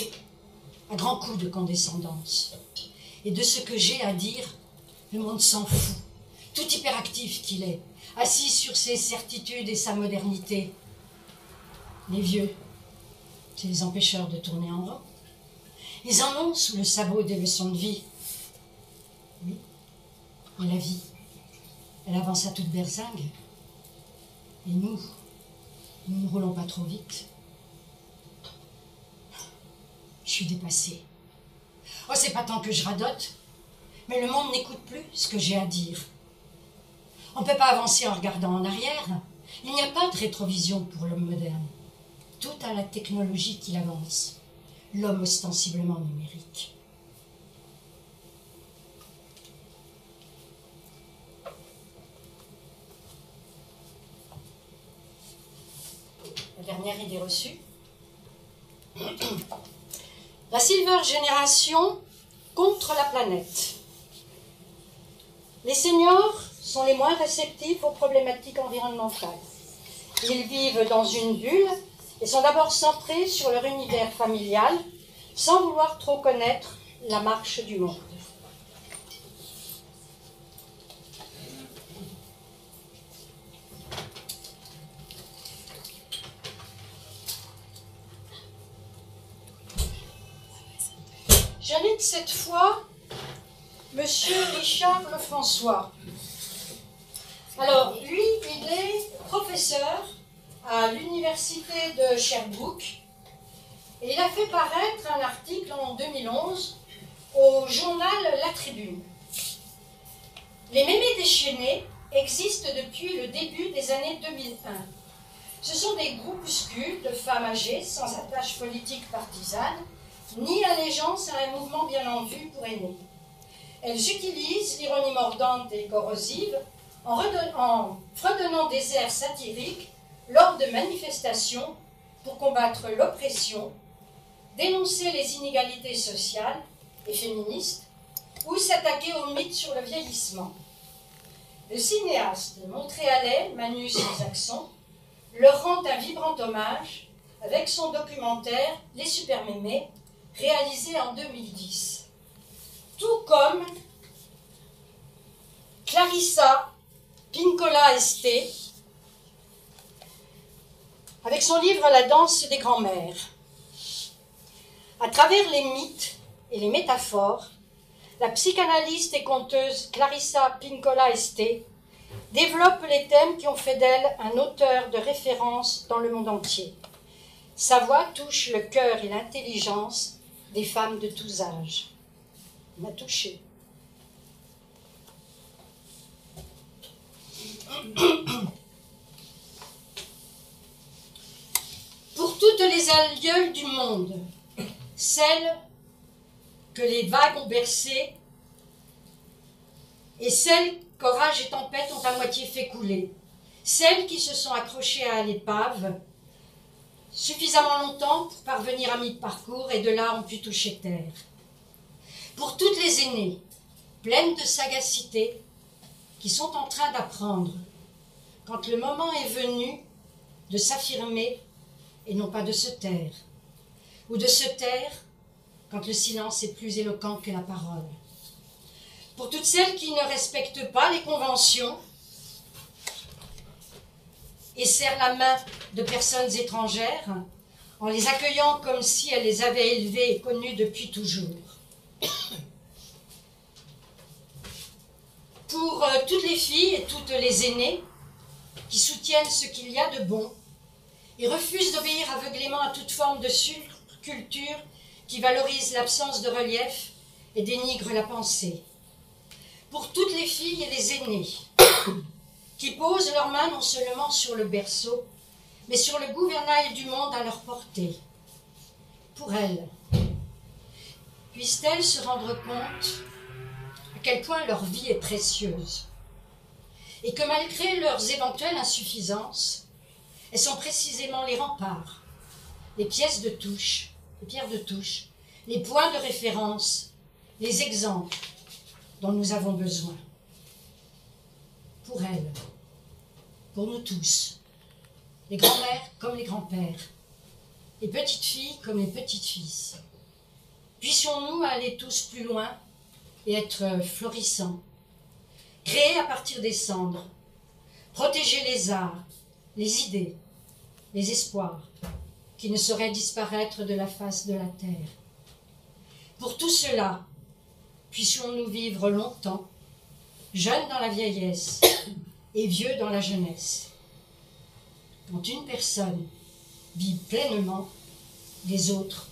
à grands coups de condescendance. Et de ce que j'ai à dire, le monde s'en fout, tout hyperactif qu'il est, assis sur ses certitudes et sa modernité. Les vieux, c'est les empêcheurs de tourner en rond. Ils en ont sous le sabot des leçons de vie. Oui, mais la vie, elle avance à toute berzingue. Et nous ne roulons pas trop vite. Je suis dépassée. Oh, c'est pas tant que je radote, mais le monde n'écoute plus ce que j'ai à dire. On ne peut pas avancer en regardant en arrière. Il n'y a pas de rétrovision pour l'homme moderne. Tout a la technologie qui l'avance. L'homme ostensiblement numérique. La dernière idée reçue. La Silver Génération contre la planète. Les seniors sont les moins réceptifs aux problématiques environnementales. Ils vivent dans une bulle et sont d'abord centrés sur leur univers familial, sans vouloir trop connaître la marche du monde. J'invite cette fois Monsieur Richard Lefrançois. Alors, lui, il est professeur à l'université de Sherbrooke et il a fait paraître un article en 2011 au journal La Tribune. Les mémés déchaînés existent depuis le début des années 2001. Ce sont des groupuscules de femmes âgées sans attache politique partisane ni allégeance à un mouvement bien en vue pour aînés. Elles utilisent l'ironie mordante et corrosive en fredonnant des airs satiriques lors de manifestations pour combattre l'oppression, dénoncer les inégalités sociales et féministes ou s'attaquer aux mythes sur le vieillissement. Le cinéaste montréalais Manu Isaacson leur rend un vibrant hommage avec son documentaire « Les Super Mémés » réalisé en 2010. Tout comme Clarissa Pinkola Esté avec son livre « La danse des grands-mères ». À travers les mythes et les métaphores, la psychanalyste et conteuse Clarissa Pinkola Esté développe les thèmes qui ont fait d'elle un auteur de référence dans le monde entier. Sa voix touche le cœur et l'intelligence des femmes de tous âges. M'a touchée. Pour toutes les les allieulles du monde, celles que les vagues ont bercées et celles qu'orage et tempête ont à moitié fait couler, celles qui se sont accrochées à l'épave suffisamment longtemps pour parvenir à mi-parcours et de là ont pu toucher terre. Pour toutes les aînées, pleines de sagacité, qui sont en train d'apprendre, quand le moment est venu, de s'affirmer et non pas de se taire, ou de se taire quand le silence est plus éloquent que la parole. Pour toutes celles qui ne respectent pas les conventions et serrent la main de personnes étrangères en les accueillant comme si elles les avaient élevées et connues depuis toujours. Pour toutes les filles et toutes les aînées qui soutiennent ce qu'il y a de bon et refusent d'obéir aveuglément à toute forme de culture qui valorise l'absence de relief et dénigre la pensée. Pour toutes les filles et les aînés qui posent leurs mains non seulement sur le berceau, mais sur le gouvernail du monde à leur portée. Pour elles, puissent-elles se rendre compte à quel point leur vie est précieuse et que malgré leurs éventuelles insuffisances, elles sont précisément les remparts, les pièces de touche, les pierres de touche, les points de référence, les exemples dont nous avons besoin. Pour elles, pour nous tous, les grands-mères comme les grands-pères, les petites filles comme les petites-fils. Puissions-nous aller tous plus loin et être florissants, créer à partir des cendres, protéger les arts, les idées, les espoirs qui ne sauraient disparaître de la face de la terre. Pour tout cela, puissions-nous vivre longtemps, jeunes dans la vieillesse et vieux dans la jeunesse. Quand une personne vit pleinement, les autres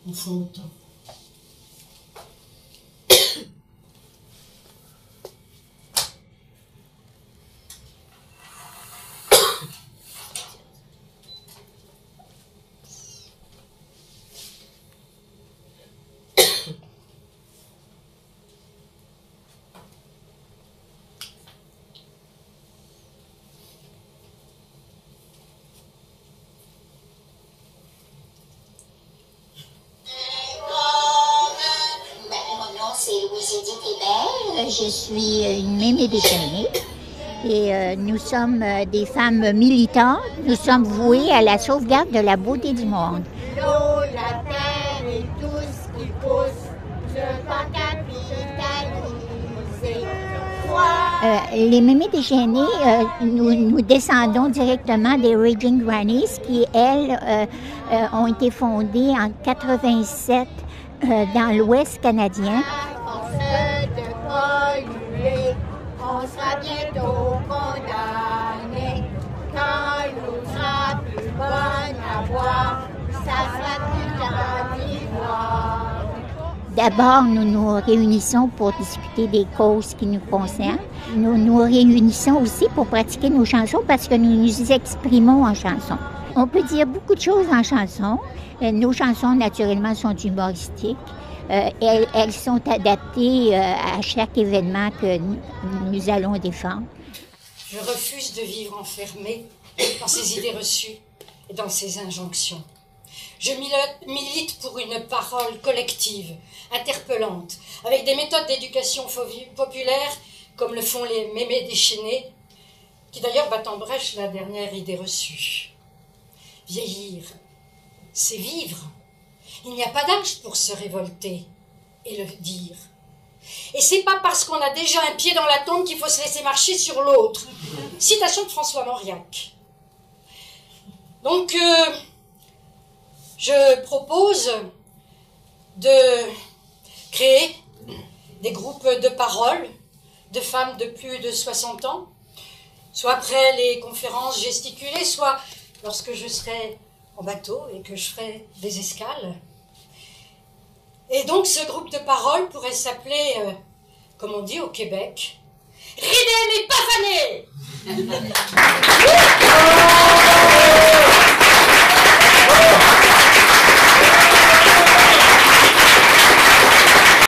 en font autant. Je suis une mémé déchaînée et nous sommes des femmes militantes. Nous sommes vouées à la sauvegarde de la beauté du monde. L'eau, la terre et tout ce qui pousse, ne pas capitaliser. Les mémés déchaînées, nous descendons directement des Raging Grannies qui, elles, ont été fondées en 87 dans l'Ouest canadien. On sera bientôt condamnés. Quand l'eau sera plus bonne à boire, ça sera plus qu'à vivre. D'abord, nous nous réunissons pour discuter des causes qui nous concernent. Nous nous réunissons aussi pour pratiquer nos chansons parce que nous nous exprimons en chansons. On peut dire beaucoup de choses en chansons. Nos chansons, naturellement, sont humoristiques. Elles sont adaptées à chaque événement que nous allons défendre. Je refuse de vivre enfermée dans ces idées reçues et dans ces injonctions. Je milite pour une parole collective, interpellante, avec des méthodes d'éducation populaire comme le font les mémés déchaînés, qui d'ailleurs battent en brèche la dernière idée reçue. Vieillir, c'est vivre. Il n'y a pas d'âge pour se révolter et le dire. Et c'est pas parce qu'on a déjà un pied dans la tombe qu'il faut se laisser marcher sur l'autre. Citation de François Mauriac. Donc, je propose de créer des groupes de parole de femmes de plus de 60 ans, soit après les conférences gesticulées, soit lorsque je serai en bateau et que je ferai des escales. Et donc ce groupe de parole pourrait s'appeler, comme on dit au Québec, « Ridé mais pas fané !»